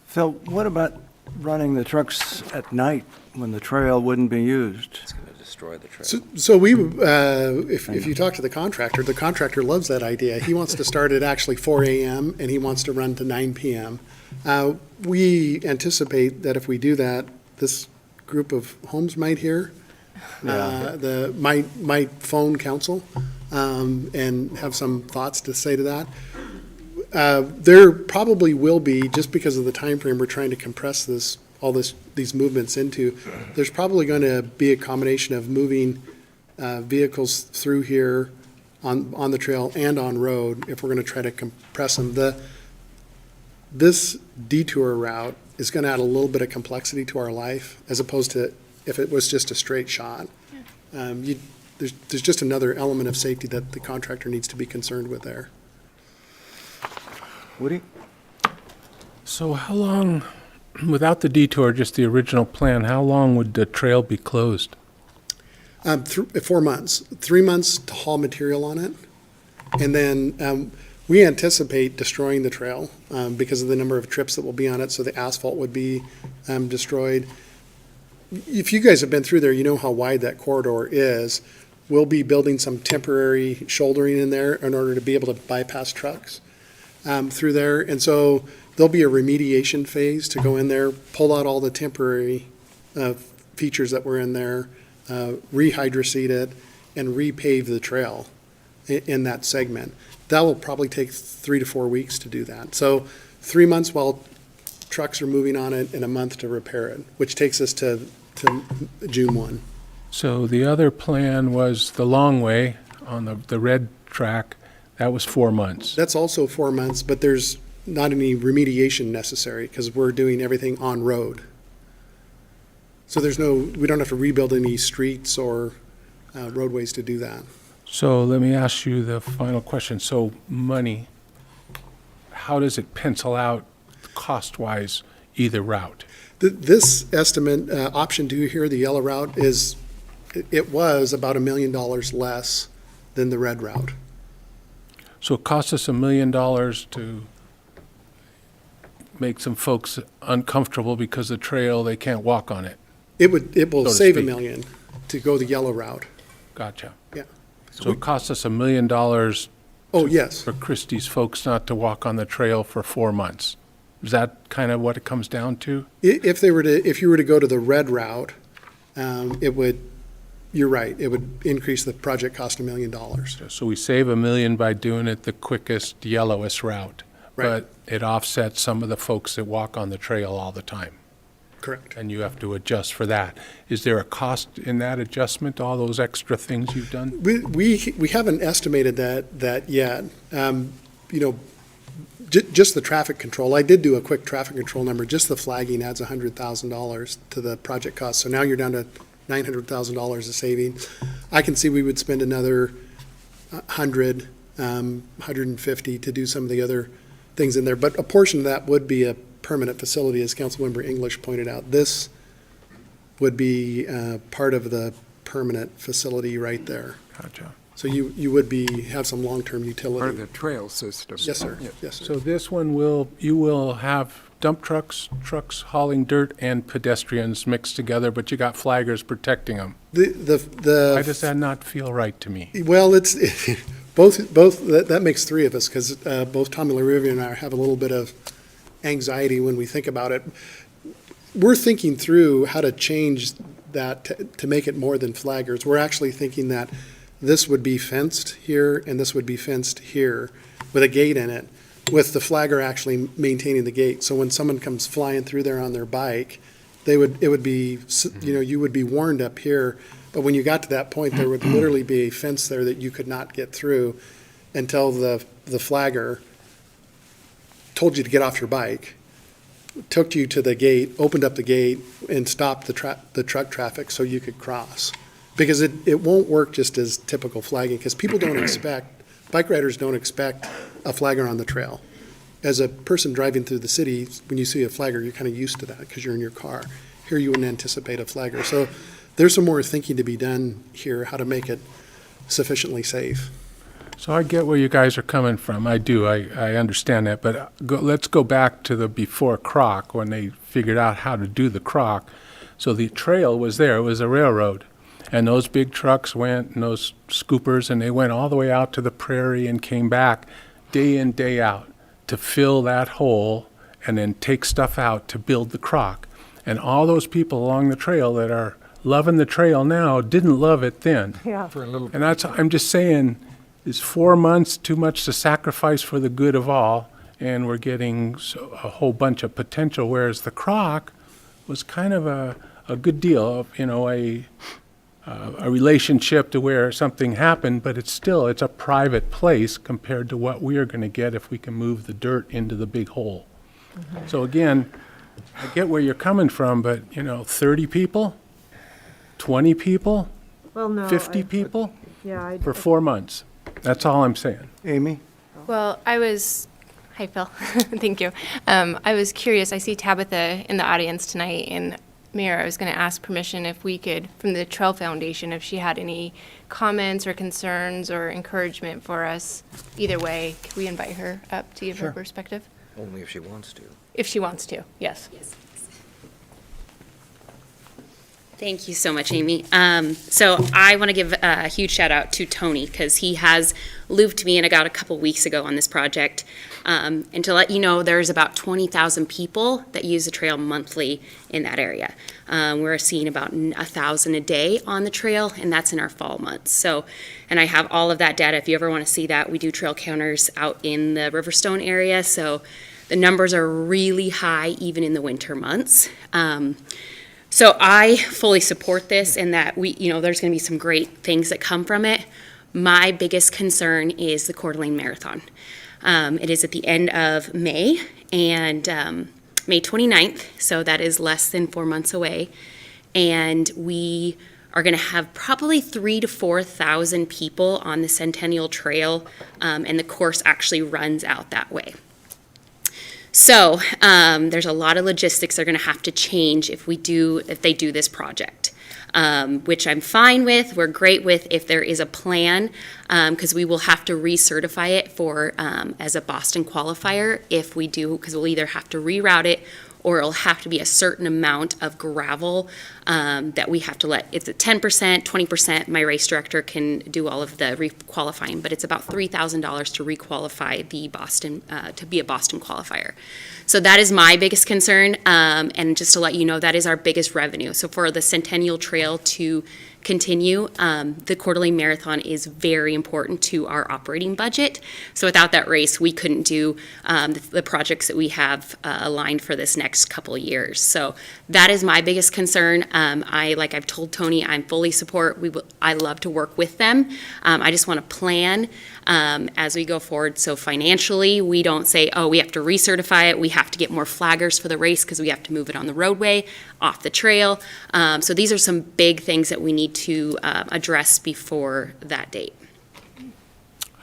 Phil, what about running the trucks at night when the trail wouldn't be used? It's going to destroy the trail. So we, if you talk to the contractor loves that idea. He wants to start at actually 4 a.m. and he wants to run to 9 p.m. We anticipate that if we do that, this group of homes might hear, might phone council and have some thoughts to say to that. There probably will be, just because of the time frame we're trying to compress these movements into, there's probably going to be a combination of moving vehicles through here on the trail and on road if we're going to try to compress them. This detour route is going to add a little bit of complexity to our life as opposed to if it was just a straight shot. There's just another element of safety that the contractor needs to be concerned with there. Woody? So how long without the detour, just the original plan, how long would the trail be closed? 4 months, 3 months to haul material on it. And then we anticipate destroying the trail because of the number of trips that will be on it, so the asphalt would be destroyed. If you guys have been through there, you know how wide that corridor is. We'll be building some temporary shouldering in there in order to be able to bypass trucks through there. And so there'll be a remediation phase to go in there, pull out all the temporary features that were in there, rehydroseed it, and repave the trail in that segment. That will probably take 3 to 4 weeks to do that. So 3 months while trucks are moving on it and a month to repair it, which takes us to June 1. So the other plan was the long way on the red track. That was 4 months. That's also 4 months, but there's not any remediation necessary because we're doing everything on road. So we don't have to rebuild any streets or roadways to do that. So let me ask you the final question. So money, how does it pencil out cost-wise either route? This estimate, option 2 here, the yellow route, it was about $1 million less than the red route. So it costs us $1 million to make some folks uncomfortable because the trail, they can't walk on it. It will so to save $1 speak. million to go the yellow route. Gotcha. Yeah. So it costs us $1 million Oh, yes. for Christie's folks not to walk on the trail for 4 months. Is that kind of what it comes down to? If you were to go to the red route, you're right, it would increase the project cost $1 million. So we save $1 million by doing it the quickest, yellowest route. Right. But it offsets some of the folks that walk on the trail all the time. Correct. And you have to adjust for that. Is there a cost in that adjustment, all those extra things you've done? We haven't estimated that yet. Just the traffic control, I did do a quick traffic control number, just the flagging adds $100,000 to the project cost. So now you're down to $900,000 of saving. I can see we would spend another 150 to do some of the other things in there. But a portion of that would be a permanent facility, as Councilmember English pointed out. This would be part of the permanent facility right there. Gotcha. So you would have some long-term utility. Part of the trail system. Yes, sir. Yeah. Yes, sir. So this one you will have dump trucks hauling dirt, and pedestrians mixed together, but you got flaggers protecting them. Why does that not feel right to me? Well, it's both. That makes 3 of us because both Tommy LaRivia and I have a little bit of anxiety when we think about it. We're thinking through how to change that to make it more than flaggers. We're actually thinking that this would be fenced here and this would be fenced here with a gate in it, with the flagger actually maintaining the gate. So when someone comes flying through there on their bike, it would be, you would be warned up here. But when you got to that point, there would literally be a fence there that you could not get through until the flagger told you to get off your bike, took you to the gate, opened up the gate, and stopped the truck traffic so you could cross. Because it won't work just as typical flagging, because people don't bike riders don't expect a flagger on the trail. As a person driving through the city, when you see a flagger, you're kind of used to that because you're in your car. Here you wouldn't anticipate a flagger. So there's some more thinking to be done here, how to make it sufficiently safe. So I get where you guys are coming from. I do. I understand that. But let's go back to the before Croc, when they figured out how to do the Croc. So the trail was there. It was a railroad. And those big trucks went, and those scoopers, and they went all the way out to the prairie and came back day in, day out to fill that hole and then take stuff out to build the Croc. And all those people along the trail that are loving the trail now didn't love it then. Yeah. For a little And I'm just saying, is 4 months too much to sacrifice for the good of all? And we're getting a whole bunch of potential, whereas the Croc was kind of a good deal, a relationship to where something happened, but it's a private place compared to what we are going to get if we can move the dirt into the big hole. Mm-hmm. So again, I get where you're coming from, but 30 people, 20 people, Well, no. 50 people Yeah, for 4 months. That's all I'm saying. Amy? Well, I was Hi, Phil. Thank you. I was curious, I see Tabitha in the audience tonight, and Mayor, I was going to ask permission if we could, from the Trail Foundation, if she had any comments or concerns or encouragement for us. Either way, could we invite her up to give her perspective? Only if she wants to. If she wants to, yes. Thank you so much, Amy. So I want to give a huge shout out to Tony because he has looped me in about a couple weeks ago on this project. And to let you know, there's about 20,000 people that use the trail monthly in that area. We're seeing about 1,000 a day on the trail, and that's in our fall months. So, and I have all of that data. If you ever want to see that, we do trail counters out in the Riverstone area. So the numbers are really high even in the winter months. So I fully support this and that there's going to be some great things that come from it. My biggest concern is the Coeur d'Alene Marathon. It is at the end of May and May 29th, so that is less than 4 months away. And we are going to have probably 3,000 to 4,000 people on the Centennial Trail, and the course actually runs out that way. So there's a lot of logistics that are going to have to change if they do this project, which I'm fine with. We're great with if there is a plan, because we will have to recertify it for as a Boston qualifier if we do, because we'll either have to reroute it or it'll have to be a certain amount of gravel that we have to let. It's at 10%, 20%. My race director can do all of the re-qualifying, but it's about $3,000 to re-qualify the Boston, to be a Boston qualifier. So that is my biggest concern, and just to let you know, that is our biggest revenue. So for the Centennial Trail to continue, the Coeur d'Alene Marathon is very important to our operating budget. So without that race, we couldn't do the projects that we have aligned for this next couple of years. So that is my biggest concern. Like I've told Tony, I'm fully support. I love to work with them. I just want to plan as we go forward. So financially, we don't say, oh, we have to recertify it. We have to get more flaggers for the race because we have to move it on the roadway, off the trail. So these are some big things that we need to address before that date.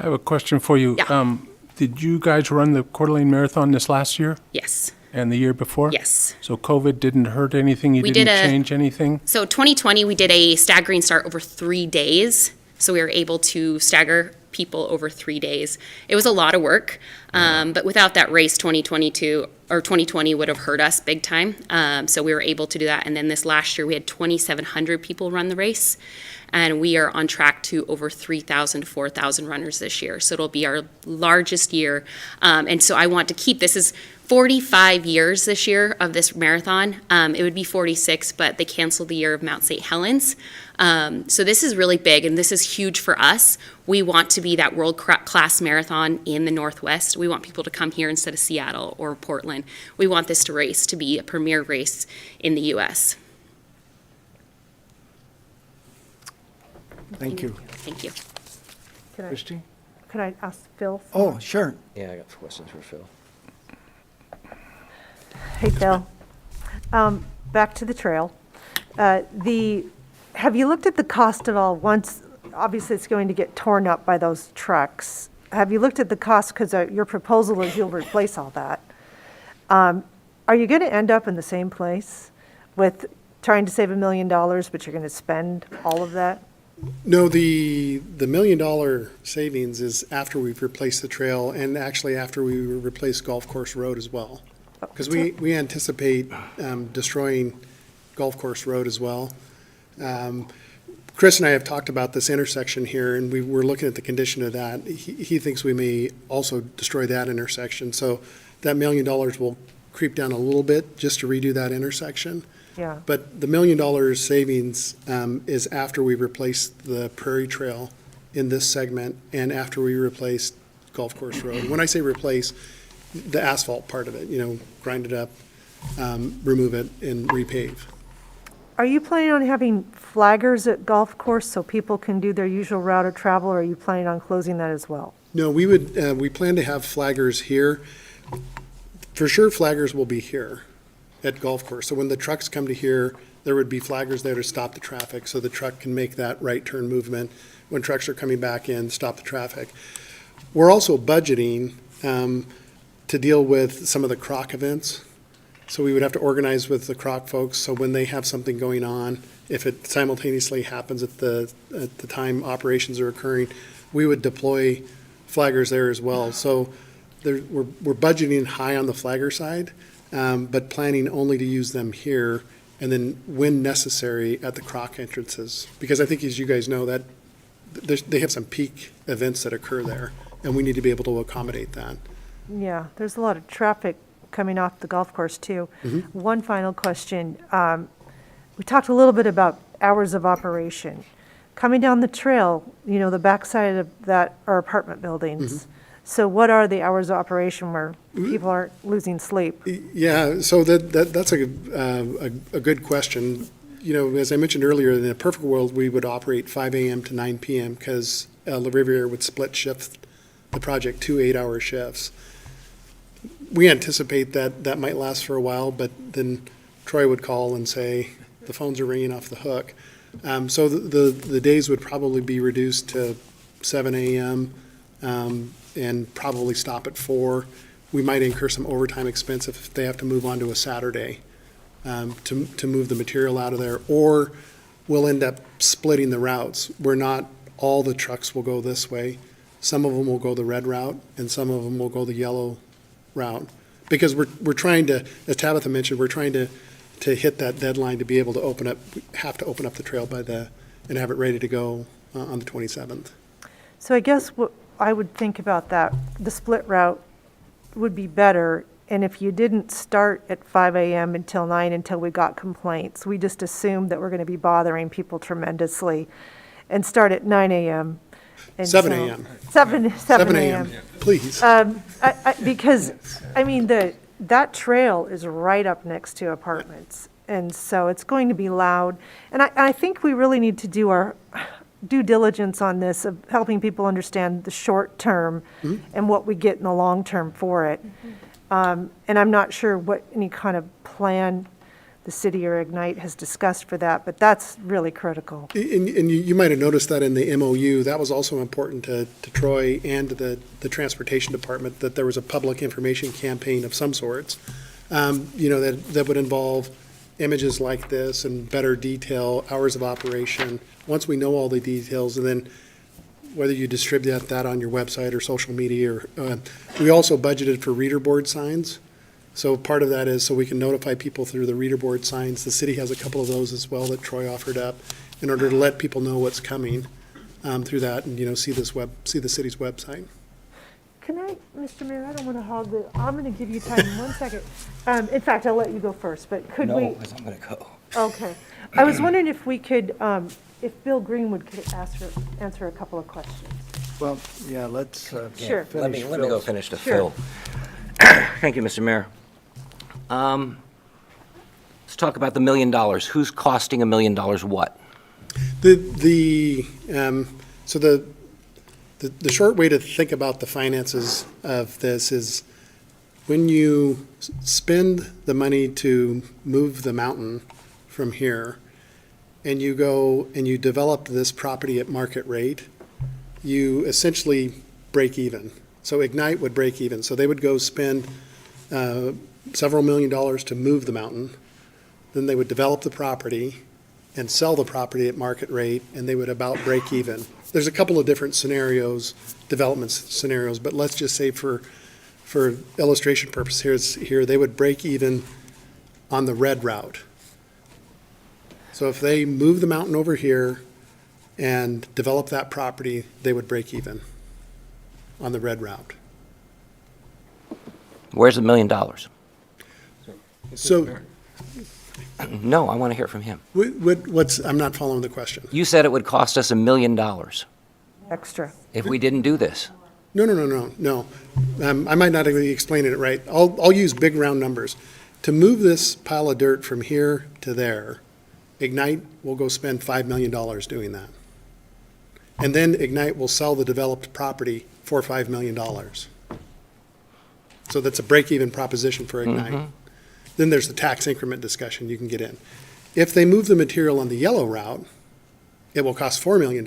I have a question for you. Yeah. Did you guys run the Coeur d'Alene Marathon this last year? Yes. And the year before? Yes. So COVID didn't hurt anything? You We didn't did change anything? So 2020, we did a staggering start over 3 days. So we were able to stagger people over 3 days. It was a lot of work, but without that race, 2020 would have hurt us big time. So we were able to do that. And then this last year, we had 2,700 people run the race. And we are on track to over 3,000 to 4,000 runners this year. So it'll be our largest year. And so I want to keep, this is 45 years this year of this marathon. It would be 46, but they canceled the year of Mount St. Helens. So this is really big, and this is huge for us. We want to be that world-class marathon in the Northwest. We want people to come here instead of Seattle or Portland. We want this race to be a premier race in the U.S. Thank you. Thank you. Christie? Could I ask Phil? Oh, sure. Yeah, I got questions for Phil. Hey, Phil. Back to the trail. Have you looked at the cost at all once, obviously it's going to get torn up by those trucks. Have you looked at the cost, because your proposal is you'll replace all that. Are you going to end up in the same place with trying to save $1 million, but you're going to spend all of that? No, the $1 million savings is after we've replaced the trail and actually after we replace Golf Course Road as well. Because we anticipate destroying Golf Course Road as well. Chris and I have talked about this intersection here, and we're looking at the condition of that. He thinks we may also destroy that intersection. So that $1 million will creep down a little bit just to redo that intersection. Yeah. But the $1 million savings is after we replace the Prairie Trail in this segment and after we replace Golf Course Road. When I say replace, the asphalt part of it, grind it up, remove it, and repave. Are you planning on having flaggers at golf course so people can do their usual route of travel, or are you planning on closing that as well? No, we plan to have flaggers here. For sure, flaggers will be here at golf course. So when the trucks come to here, there would be flaggers there to stop the traffic so the truck can make that right turn movement. When trucks are coming back in, stop the traffic. We're also budgeting to deal with some of the Croc events. So we would have to organize with the Croc folks, so when they have something going on, if it simultaneously happens at the time operations are occurring, we would deploy flaggers there as well. So we're budgeting high on the flagger side, but planning only to use them here, and then when necessary at the Croc entrances. Because I think, as you guys know, that they have some peak events that occur there, and we need to be able to accommodate that. Yeah, there's a lot of traffic coming off the golf course, too. One final question. We talked a little bit about hours of operation. Coming down the trail, you know, the backside of that are apartment buildings. So what are the hours of operation where people aren't losing sleep? Yeah, so that's a good question. You know, as I mentioned earlier, in a perfect world, we would operate 5 a.m. to 9 p.m. because La Riviera would split shift the project 2 8-hour shifts. We anticipate that might last for a while, but then Troy would call and say, the phones are ringing off the hook. So the days would probably be reduced to 7 a.m. And probably stop at 4. We might incur some overtime expense if they have to move on to a Saturday to move the material out of there, or we'll end up splitting the routes. All the trucks will go this way. Some of them will go the red route, and some of them will go the yellow route. Because we're trying to, as Tabitha mentioned, we're trying to hit that deadline to be able to open up the trail and have it ready to go on the 27th. So I guess what I would think about that, the split route would be better, and if you didn't start at 5 a.m. until 9 until we got complaints, we just assumed that we're going to be bothering people tremendously, and start at 9 a.m. 7 a.m. 7 a.m. Please. Because, I mean, that trail is right up next to apartments, and so it's going to be loud. And I think we really need to do our due diligence on this, of helping people understand the short term and what we get in the long term for it. And I'm not sure what any kind of plan the city or Ignite has discussed for that, but that's really critical. And you might have noticed that in the MOU, that was also important to Troy and to the Transportation Department, that there was a public information campaign of some sorts, that would involve images like this and better detail, hours of operation. Once we know all the details, and then whether you distribute that on your website or social media, we also budgeted for reader board signs. So part of that is so we can notify people through the reader board signs. The city has a couple of those as well that Troy offered up in order to let people know what's coming through that, and see the city's website. Can I, Mr. Mayor, I don't want to hog the, I'm going to give you time in 1 second. In fact, I'll let you go first, but could we? No, because I'm going to go. Okay. I was wondering if we could, if Bill Greenwood could answer a couple of questions. Well, yeah, let's Sure. Let me finish go Phil's. finish to Sure. Phil. Thank you, Mr. Mayor. Let's talk about the $1 million. Who's costing $1 million what? So the short way to think about the finances of this is when you spend the money to move the mountain from here, and you go and you develop this property at market rate, you essentially break even. So Ignite would break even. So they would go spend several $1 million to move the mountain. Then they would develop the property and sell the property at market rate, and they would about break even. There's a couple of different scenarios, development scenarios, but let's just say for illustration purposes here, they would break even on the red route. So if they move the mountain over here and develop that property, they would break even on the red route. Where's the $1 million? So No, I want to hear from him. I'm not following the question. You said it would cost us $1 million Extra. if we didn't do this. No. I might not be explaining it right. I'll use big round numbers. To move this pile of dirt from here to there, Ignite will go spend $5 million doing that. And then Ignite will sell the developed property for $5 million. So that's a break-even proposition for Ignite. Then there's the tax increment discussion you can get in. If they move the material on the yellow route, it will cost $4 million,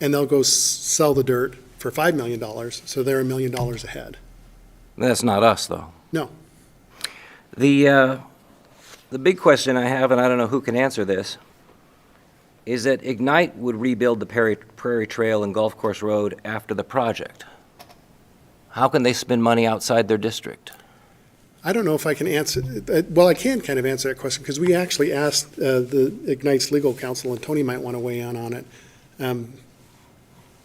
and they'll go sell the dirt for $5 million, so they're $1 million ahead. That's not us, though. No. The big question I have, and I don't know who can answer this, is that Ignite would rebuild the Prairie Trail and Golf Course Road after the project. How can they spend money outside their district? I don't know if I can answer, well, I can kind of answer that question, because we actually asked the Ignite's legal counsel, and Tony might want to weigh in on it.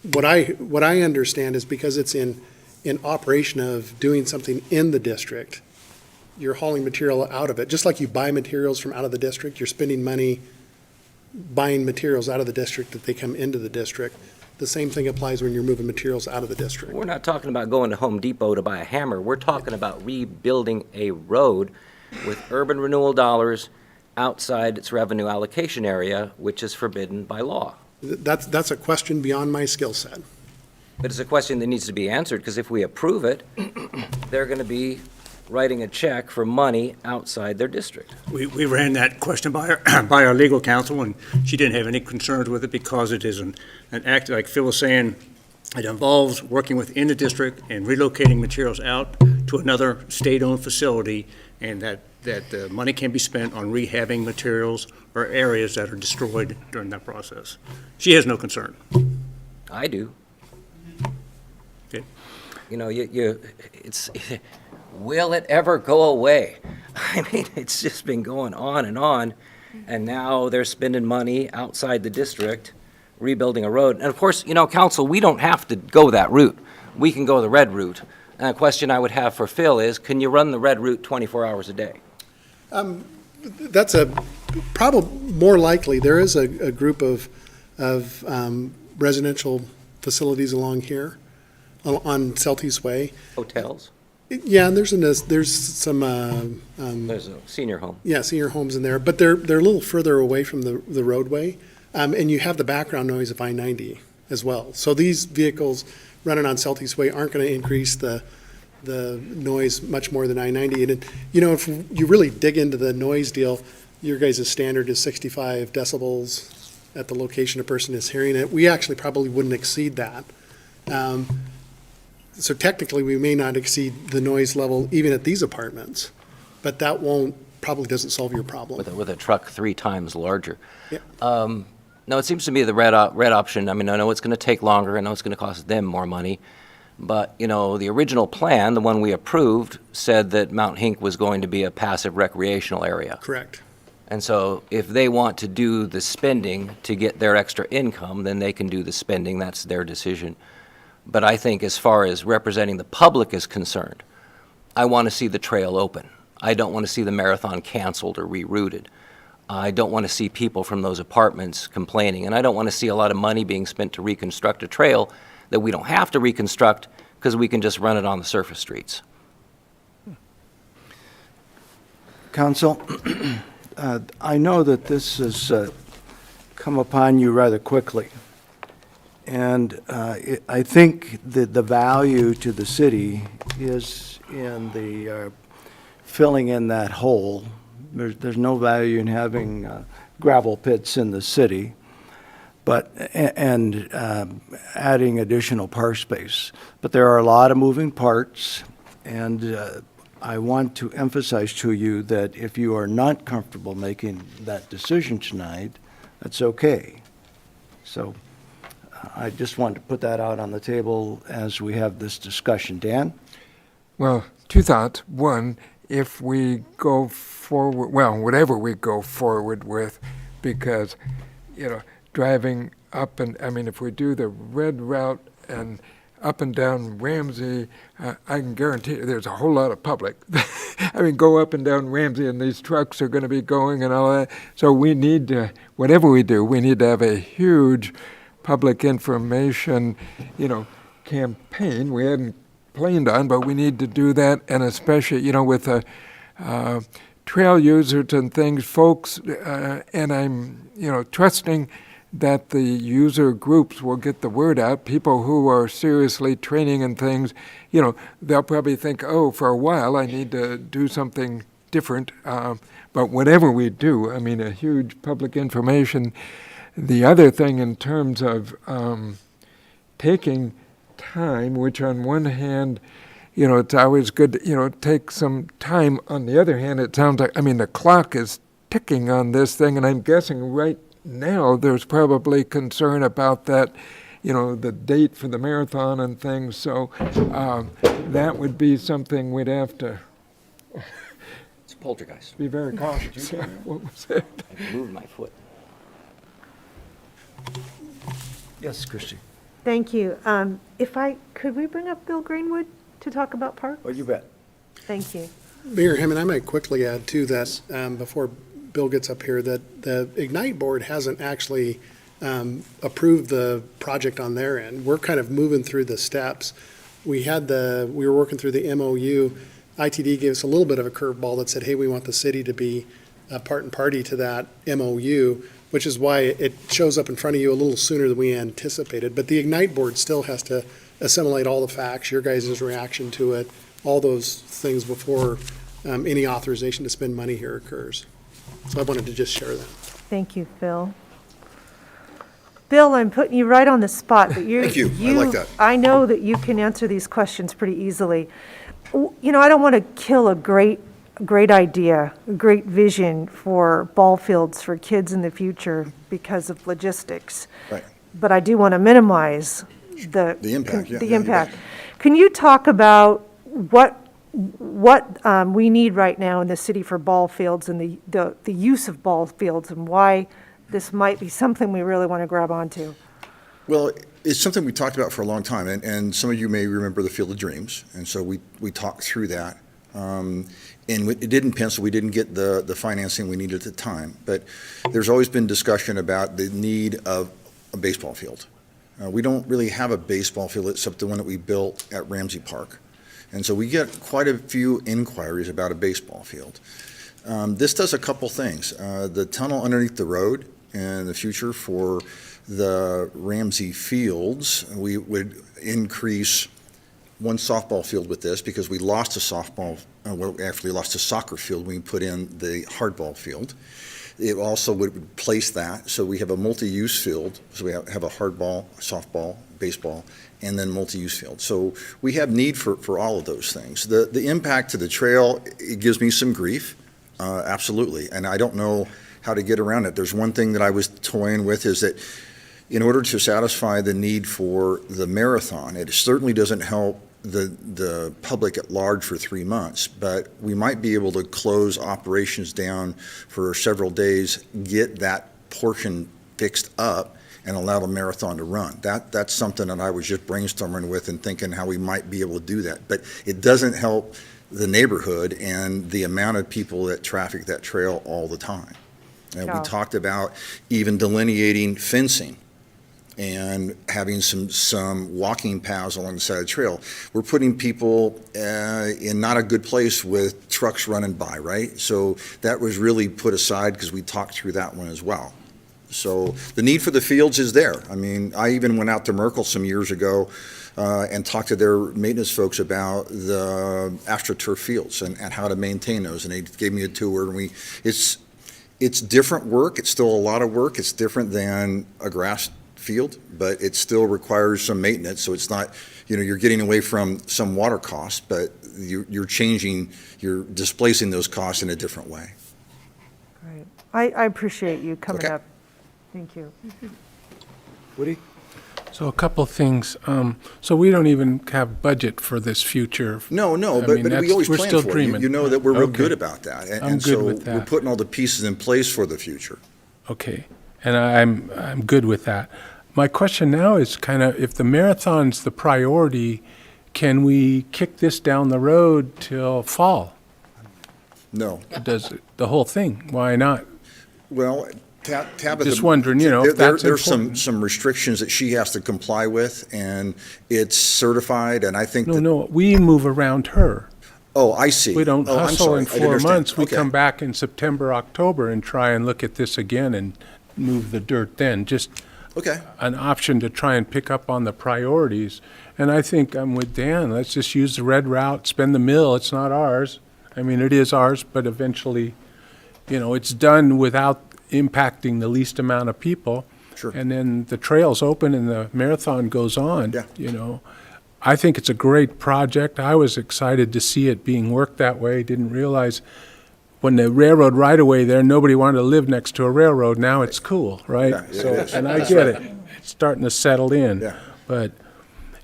What I understand is because it's in operation of doing something in the district, you're hauling material out of it. Just like you buy materials from out of the district, you're spending money buying materials out of the district that they come into the district. The same thing applies when you're moving materials out of the district. We're not talking about going to Home Depot to buy a hammer. We're talking about rebuilding a road with urban renewal dollars outside its revenue allocation area, which is forbidden by law. That's a question beyond my skill set. But it's a question that needs to be answered, because if we approve it, they're going to be writing a check for money outside their district. We ran that question by our legal counsel, and she didn't have any concerns with it because it is an act, like Phil was saying, it involves working within the district and relocating materials out to another state-owned facility, and that the money can be spent on rehabbing materials or areas that are destroyed during that process. She has no concern. I do. Okay. You know, will it ever go away? I mean, it's just been going on, and now they're spending money outside the district, rebuilding a road. And of course, you know, council, we don't have to go that route. We can go the red route. And a question I would have for Phil is, can you run the red route 24 hours a day? That's probably more likely. There is a group of residential facilities along here on Celtice Way. Hotels? Yeah, and there's some. There's a senior home. Yeah, senior homes in there, but they're a little further away from the roadway, and you have the background noise of I-90 as well. So these vehicles running on Celtice Way aren't going to increase the noise much more than I-90. And you know, if you really dig into the noise deal, your guys' standard is 65 decibels at the location a person is hearing it. We actually probably wouldn't exceed that. So technically, we may not exceed the noise level even at these apartments, but that probably doesn't solve your problem. With a truck 3 times larger. Yeah. No, it seems to me the red option, I mean, I know it's going to take longer, I know it's going to cost them more money, but, you know, the original plan, the one we approved, said that Mount Hink was going to be a passive recreational area. Correct. And so if they want to do the spending to get their extra income, then they can do the spending, that's their decision. But I think as far as representing the public is concerned, I want to see the trail open. I don't want to see the marathon canceled or rerouted. I don't want to see people from those apartments complaining, and I don't want to see a lot of money being spent to reconstruct a trail that we don't have to reconstruct because we can just run it on the surface streets. Council, I know that this has come upon you rather quickly. And I think that the value to the city is in the filling in that hole. There's no value in having gravel pits in the city, but and adding additional park space. But there are a lot of moving parts, and I want to emphasize to you that if you are not comfortable making that decision tonight, that's okay. So I just wanted to put that out on the table as we have this discussion. Dan? Well, 2 thoughts. One, if we go forward, well, whatever we go forward with, because, you know, driving up and, I mean, if we do the red route and up and down Ramsey, I can guarantee you there's a whole lot of public. I mean, go up and down Ramsey and these trucks are going to be going and all that. So we need to, whatever we do, we need to have a huge public information, you know, campaign. We hadn't planned on, but we need to do that, and especially, you know, with trail users and things, folks, and I'm, you know, trusting that the user groups will get the word out. People who are seriously training and things, you know, they'll probably think, oh, for a while I need to do something different. But whatever we do, I mean, a huge public information. The other thing in terms of taking time, which on one hand, it's always good to, take some time. On the other hand, it sounds like, the clock is ticking on this thing, and I'm guessing right now there's probably concern about that, the date for the marathon and things. So that would be something we'd have to It's a poltergeist. be very cautious. What was it? I moved my foot. Yes, Christie. Thank you. Could we bring up Bill Greenwood to talk about parks? Oh, you bet. Thank you. Mayor Hammond, I might quickly add too that, before Bill gets up here, that the Ignite Board hasn't actually approved the project on their end. We're kind of moving through the steps. We were working through the MOU. ITD gave us a little bit of a curveball that said, hey, we want the city to be a part and party to that MOU, which is why it shows up in front of you a little sooner than we anticipated. But the Ignite Board still has to assimilate all the facts, your guys' reaction to it, all those things before any authorization to spend money here occurs. So I wanted to just share that. Thank you, Phil. Bill, I'm putting you right on the spot, but you. Thank you. I like that. I know that you can answer these questions pretty easily. I don't want to kill a great idea, a great vision for ball fields for kids in the future because of logistics. Right. But I do want to minimize the impact, yeah. The Yeah, impact. Can you talk about what we need right now in the city for ball fields and the use of ball fields and why this might be something we really want to grab onto? Well, it's something we talked about for a long time, and some of you may remember the Field of Dreams, and so we talked through that. And it didn't pencil, we didn't get the financing we needed at the time, but there's always been discussion about the need of a baseball field. We don't really have a baseball field except the one that we built at Ramsey Park. And so we get quite a few inquiries about a baseball field. This does a couple things. The tunnel underneath the road in the future for the Ramsey fields, we would increase one softball field with this because we lost a softball, we actually lost a soccer field when we put in the hardball field. It also would replace that, so we have a multi-use field. So we have a hardball, softball, baseball, and then multi-use field. So we have need for all of those things. The impact to the trail, it gives me some grief, absolutely, and I don't know how to get around it. There's one thing that I was toying with is that in order to satisfy the need for the marathon, it certainly doesn't help the public at large for 3 months, but we might be able to close operations down for several days, get that portion fixed up, and allow the marathon to run. That's something that I was just brainstorming with and thinking how we might be able to do that. But it doesn't help the neighborhood and the amount of people that traffic that trail all the time. And we talked about even delineating fencing and having some walking paths along the side of the trail. We're putting people in not a good place with trucks running by, right? So that was really put aside because we talked through that one as well. So the need for the fields is there. I mean, I even went out to Merkel some years ago and talked to their maintenance folks about the AstroTurf fields and how to maintain those. And they gave me a tour, and it's different work. It's still a lot of work. It's different than a grass field, but it still requires some maintenance. So it's not, you're getting away from some water costs, but you're displacing those costs in a different way. Right. I appreciate you coming up. Thank you. Woody? So a couple things. So we don't even have budget for this future. No, but we always plan for it. You know that we're real good about that. I'm good with that. We're putting all the pieces in place for the future. Okay, and I'm good with that. My question now is kind of, if the marathon's the priority, can we kick this down the road till fall? No. Does the whole thing? Why not? Well, Tabitha, just wondering, if that's there's important. some restrictions that she has to comply with, and it's certified, and I think No, we move around her. Oh, I see. We don't I'm hustle sorry. in I didn't 4 understand. months. We Okay. come back in September, October, and try and look at this again and move the dirt then. Just an option to try and pick up on the priorities. And I think I'm with Dan. Let's just use the red route, spend the mill. It's not ours. I mean, it is ours, but eventually, it's done without impacting the least amount of people. Sure. And then the trail's open and the marathon goes on. Yeah. I think it's a great project. I was excited to see it being worked that way. Didn't realize when the railroad right away there, nobody wanted to live next to a railroad. Now it's cool, right? Yeah, it So, is. and I get it. It's starting to settle in. Yeah. But,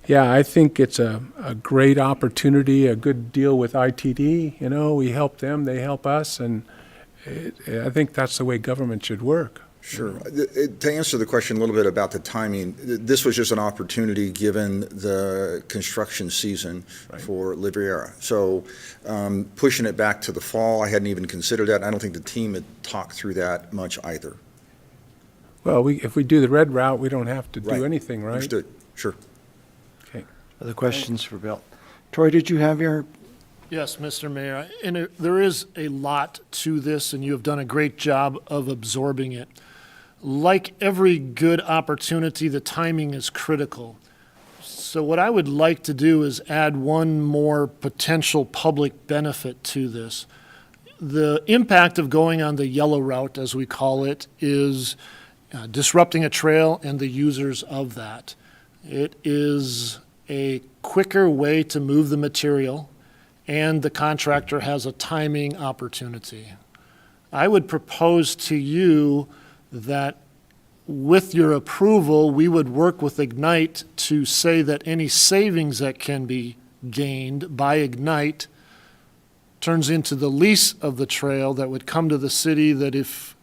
yeah, I think it's a great opportunity, a good deal with ITD. You know, we help them, they help us, and I think that's the way government should work. Sure. To answer the question a little bit about the timing, this was just an opportunity given the construction season for Riviera. So pushing it back to the fall, I hadn't even considered that. I don't think the team had talked through that much either. Well, if we do the red route, we don't have to Right. do anything, right? Understood. Sure. Okay. Other questions for Bill? Troy, did you have your? Yes, Mr. Mayor, and there is a lot to this, and you have done a great job of absorbing it. Like every good opportunity, the timing is critical. So what I would like to do is add one more potential public benefit to this. The impact of going on the yellow route, as we call it, is disrupting a trail and the users of that. It is a quicker way to move the material, and the contractor has a timing opportunity. I would propose to you that with your approval, we would work with Ignite to say that any savings that can be gained by Ignite turns into the lease of the trail that would come to the city, that if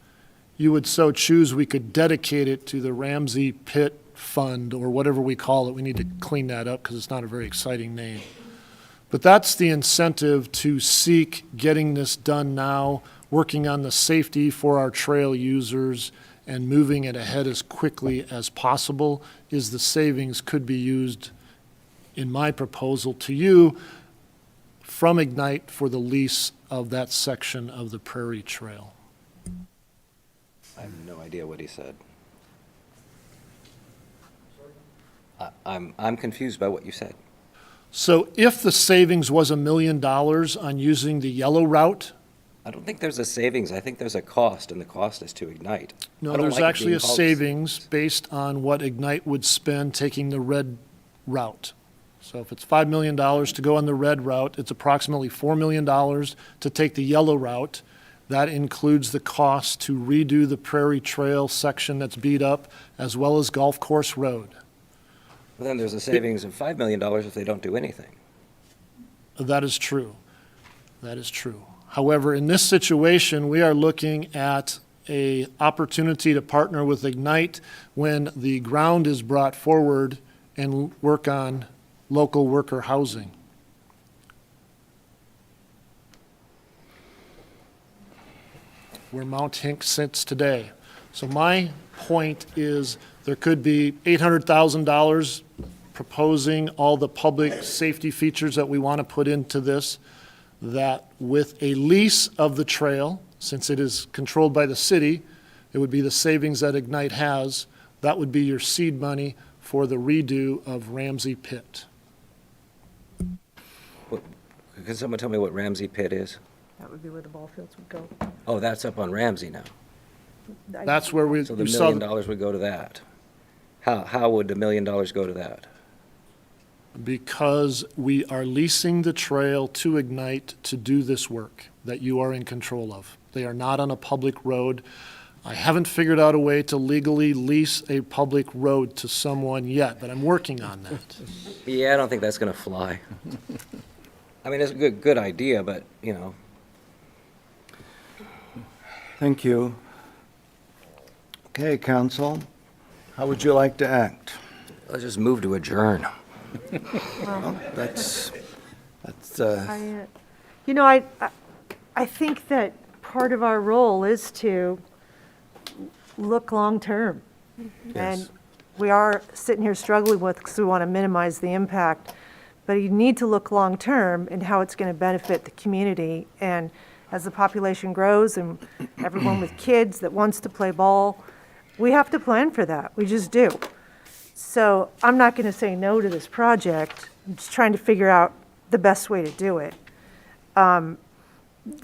you would so choose, we could dedicate it to the Ramsey Pit Fund or whatever we call it. We need to clean that up because it's not a very exciting name. But that's the incentive to seek getting this done now, working on the safety for our trail users and moving it ahead as quickly as possible, is the savings could be used, in my proposal to you, from Ignite for the lease of that section of the Prairie Trail. I have no idea what he said. I'm confused by what you said. So if the savings was $1 million on using the yellow route, I don't think there's a savings. I think there's a cost, and the cost is to Ignite. no, I don't there's like it actually being a called- savings based on what Ignite would spend taking the red route. So if it's $5 million to go on the red route, it's approximately $4 million to take the yellow route. That includes the cost to redo the Prairie Trail section that's beat up, as well as Golf Course Road. Well, then there's a savings of $5 million if they don't do anything. That is true. That is true. However, in this situation, we are looking at an opportunity to partner with Ignite when the ground is brought forward and work on local worker housing. Where Mount Hink sits today. So my point is there could be $800,000 proposing all the public safety features that we want to put into this, that with a lease of the trail, since it is controlled by the city, it would be the savings that Ignite has. That would be your seed money for the redo of Ramsey Pit. Can someone tell me what Ramsey Pit is? That would be where the ball fields would go. Oh, that's up on Ramsey now. That's where we So the you $1 saw million would go to that. How would the $1 million go to that? because we are leasing the trail to Ignite to do this work that you are in control of. They are not on a public road. I haven't figured out a way to legally lease a public road to someone yet, but I'm working on that. Yeah, I don't think that's going to fly. I mean, it's a good idea, but, you know. Thank you. Okay, council, how would you like to act? Let's just move to adjourn. Well, that's, You know, I think that part of our role is to look long-term. And we are sitting here struggling with, because we want to minimize the impact, but you need to look long-term and how it's going to benefit the community. And as the population grows and everyone with kids that wants to play ball, we have to plan for that. We just do. So I'm not going to say no to this project. I'm just trying to figure out the best way to do it.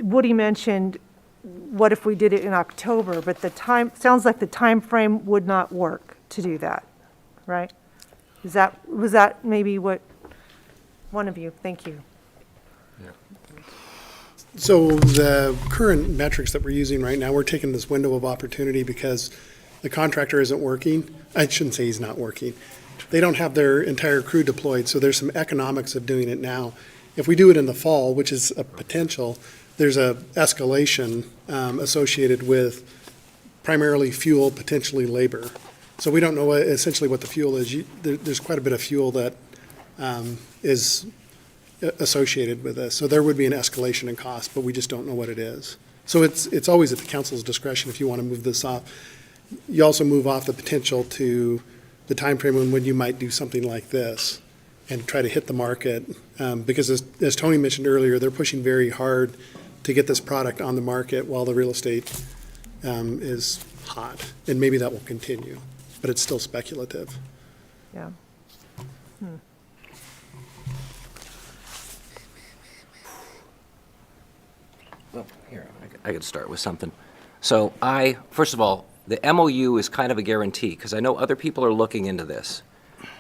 Woody mentioned, what if we did it in October? But the time, sounds like the time frame would not work to do that, right? Was that maybe what one of you. Thank you. So the current metrics that we're using right now, we're taking this window of opportunity because the contractor isn't working. I shouldn't say he's not working. They don't have their entire crew deployed, so there's some economics of doing it now. If we do it in the fall, which is a potential, there's a escalation associated with primarily fuel, potentially labor. So we don't know essentially what the fuel is. There's quite a bit of fuel that is associated with this. So there would be an escalation in cost, but we just don't know what it is. So it's always at the council's discretion if you want to move this off. You also move off the potential to the timeframe when you might do something like this and try to hit the market. Because as Tony mentioned earlier, they're pushing very hard to get this product on the market while the real estate is hot. And maybe that will continue, but it's still speculative. Yeah. Well, here, I could start with something. So first of all, the MOU is kind of a guarantee, because I know other people are looking into this.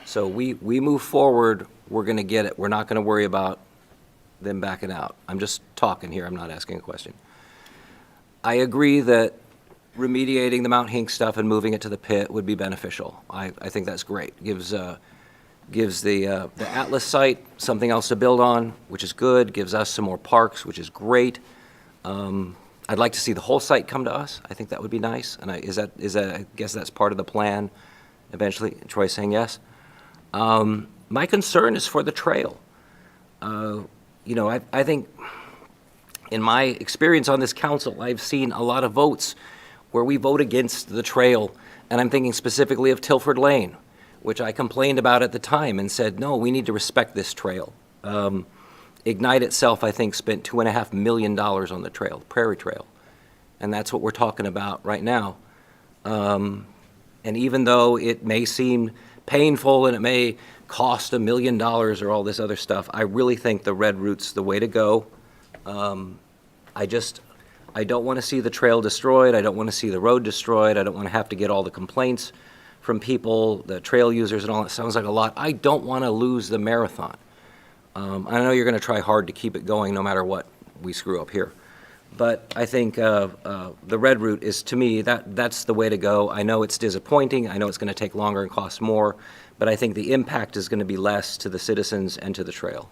So we move forward, we're going to get it. We're not going to worry about them backing out. I'm just talking here, I'm not asking a question. I agree that remediating the Mount Hink stuff and moving it to the pit would be beneficial. I think that's great. Gives the Atlas site something else to build on, which is good. Gives us some more parks, which is great. I'd like to see the whole site come to us. I think that would be nice. And I guess that's part of the plan eventually. Troy's saying yes. My concern is for the trail. I think in my experience on this council, I've seen a lot of votes where we vote against the trail. And I'm thinking specifically of Tilford Lane, which I complained about at the time and said, no, we need to respect this trail. Ignite itself, I think, spent $2.5 million on the trail, the Prairie Trail. And that's what we're talking about right now. And even though it may seem painful and it may cost $1 million or all this other stuff, I really think the red route's the way to go. I don't want to see the trail destroyed. I don't want to see the road destroyed. I don't want to have to get all the complaints from people, the trail users and all that. Sounds like a lot. I don't want to lose the marathon. I know you're going to try hard to keep it going no matter what we screw up here. But I think the red route is, to me, that's the way to go. I know it's disappointing. I know it's going to take longer and cost more. But I think the impact is going to be less to the citizens and to the trail.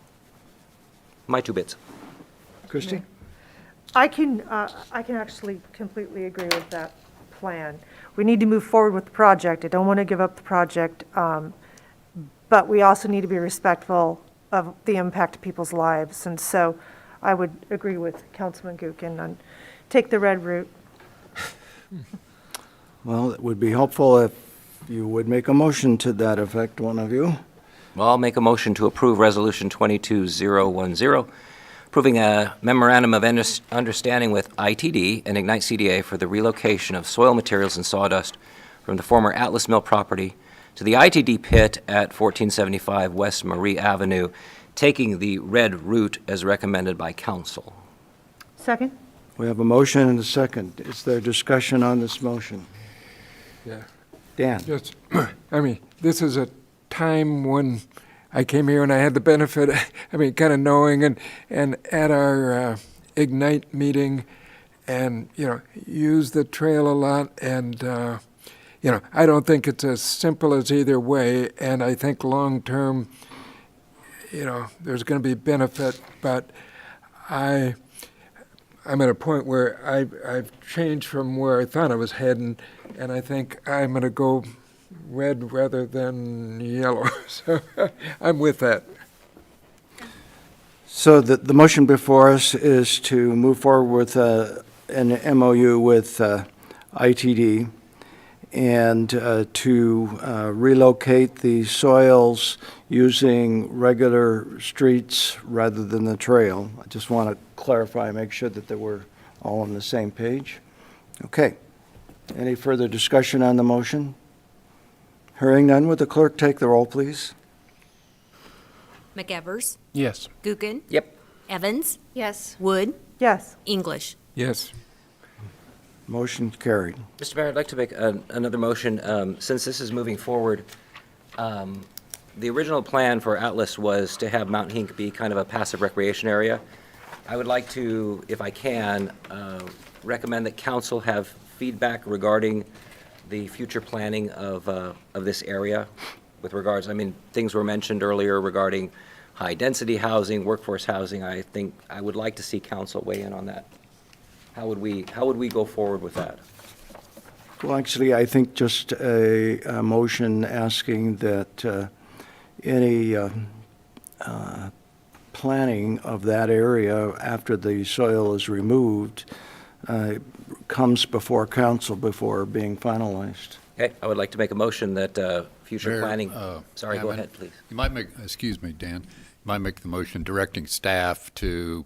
My 2 bits. Christie? I can actually completely agree with that plan. We need to move forward with the project. I don't want to give up the project, but we also need to be respectful of the impact to people's lives. And so I would agree with Councilman Gookin and take the red route. Well, it would be helpful if you would make a motion to that effect, one of you. Well, I'll make a motion to approve Resolution 22010, approving a memorandum of understanding with ITD and Ignite CDA for the relocation of soil materials and sawdust from the former Atlas Mill property to the ITD pit at 1475 West Marie Avenue, taking the red route as recommended by council. Second? We have a motion and a second. Is there discussion on this motion? Yeah. Dan? Just, this is a time when I came here and I had the benefit, kind of knowing and at our Ignite meeting and, use the trail a lot. And, I don't think it's as simple as either way. And I think long-term, there's going to be benefit. But I'm at a point where I've changed from where I thought I was heading. And I think I'm going to go red rather than yellow. So I'm with that. So the motion before us is to move forward with an MOU with ITD and to relocate the soils using regular streets rather than the trail. I just want to clarify, make sure that we're all on the same page. Okay. Any further discussion on the motion? Hearing none, would the clerk take the roll, please? McEvers? Yes. Gookin? Yep. Evans? Yes. Wood? Yes. English? Yes. Motion carried. Mr. Mayor, I'd like to make another motion. Since this is moving forward, the original plan for Atlas was to have Mount Hink be kind of a passive recreation area. I would like to, if I can, recommend that council have feedback regarding the future planning of this area with regards, I mean, things were mentioned earlier regarding high-density housing, workforce housing. I think I would like to see council weigh in on that. How would we go forward with that? Well, actually, I think just a motion asking that any planning of that area after the soil is removed comes before council before being finalized. Okay, I would like to make a motion that future Mayor, planning, sorry, go Hammond, ahead, please. You might make, excuse me, Dan, you might make the motion directing staff to,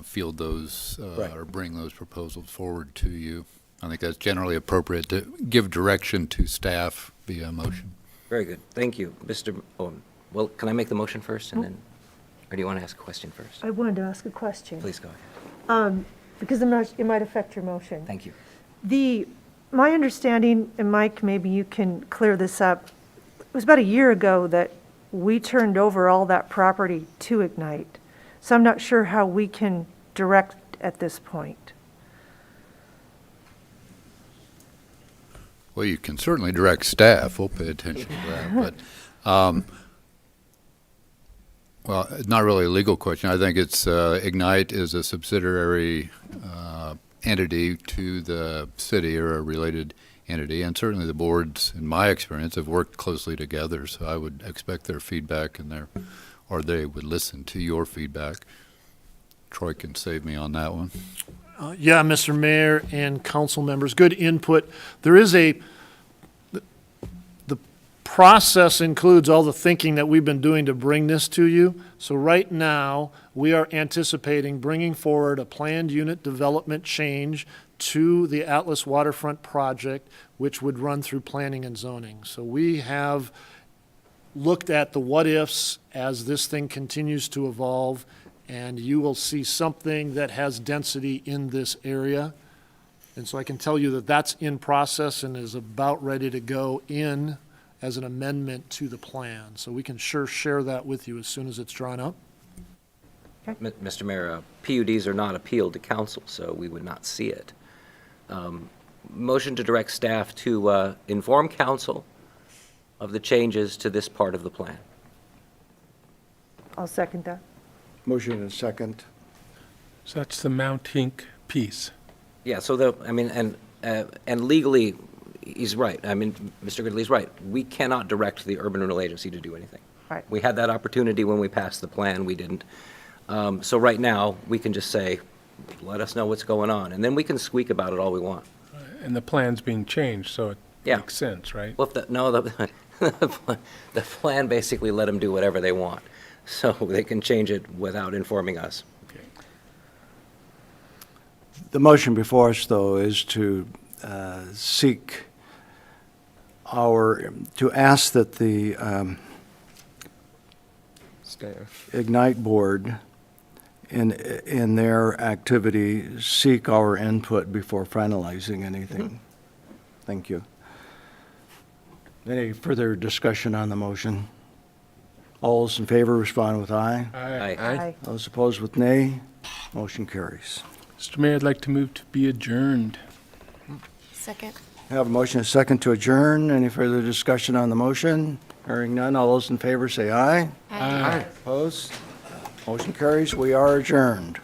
field those, Right. or bring those proposals forward to you. I think that's generally appropriate to give direction to staff via motion. Very good, thank you. Mr. Owen, well, can I make the motion first and then, or do you want to ask a question first? I wanted to ask a question. Please go ahead. Because it might affect your motion. Thank you. My understanding, and Mike, maybe you can clear this up, it was about a year ago that we turned over all that property to Ignite. So I'm not sure how we can direct at this point. Well, you can certainly direct staff. We'll pay attention to that. But, well, it's not really a legal question. I think it's Ignite is a subsidiary entity to the city or a related entity, and certainly the boards, in my experience, have worked closely together. So I would expect their feedback or they would listen to your feedback. Troy can save me on that one. Yeah, Mr. Mayor and council members, good input. There is the process includes all the thinking that we've been doing to bring this to you. So right now, we are anticipating bringing forward a planned unit development change to the Atlas Waterfront project, which would run through planning and zoning. So we have looked at the what-ifs as this thing continues to evolve, and you will see something that has density in this area. And so I can tell you that that's in process and is about ready to go in as an amendment to the plan. So we can sure share that with you as soon as it's drawn up. Mr. Mayor, PUDs are not appealed to council, so we would not see it. Motion to direct staff to inform council of the changes to this part of the plan. I'll second that. Motion and a second. So that's the Mount Hink piece. Yeah, so and legally, he's right. I mean, Mr. Gridley's right. We cannot direct the urban renewal agency to do anything. Right. We had that opportunity when we passed the plan, we didn't. So right now, we can just say, let us know what's going on, and then we can squeak about it all we want. And the plan's being changed, so it Yeah. makes sense, right? Well, the plan basically let them do whatever they want, so they can change it without informing us. The motion before us, though, is to ask that the Staff. Ignite Board in their activity seek our input before finalizing anything. Thank you. Any further discussion on the motion? All those in favor respond with aye. Aye. Those opposed with nay. Motion carries. Mr. Mayor, I'd like to move to be adjourned. Second. I have a motion and a second to adjourn. Any further discussion on the motion? Hearing none, all those in favor say aye. Aye. Opposed? Motion carries. We are adjourned.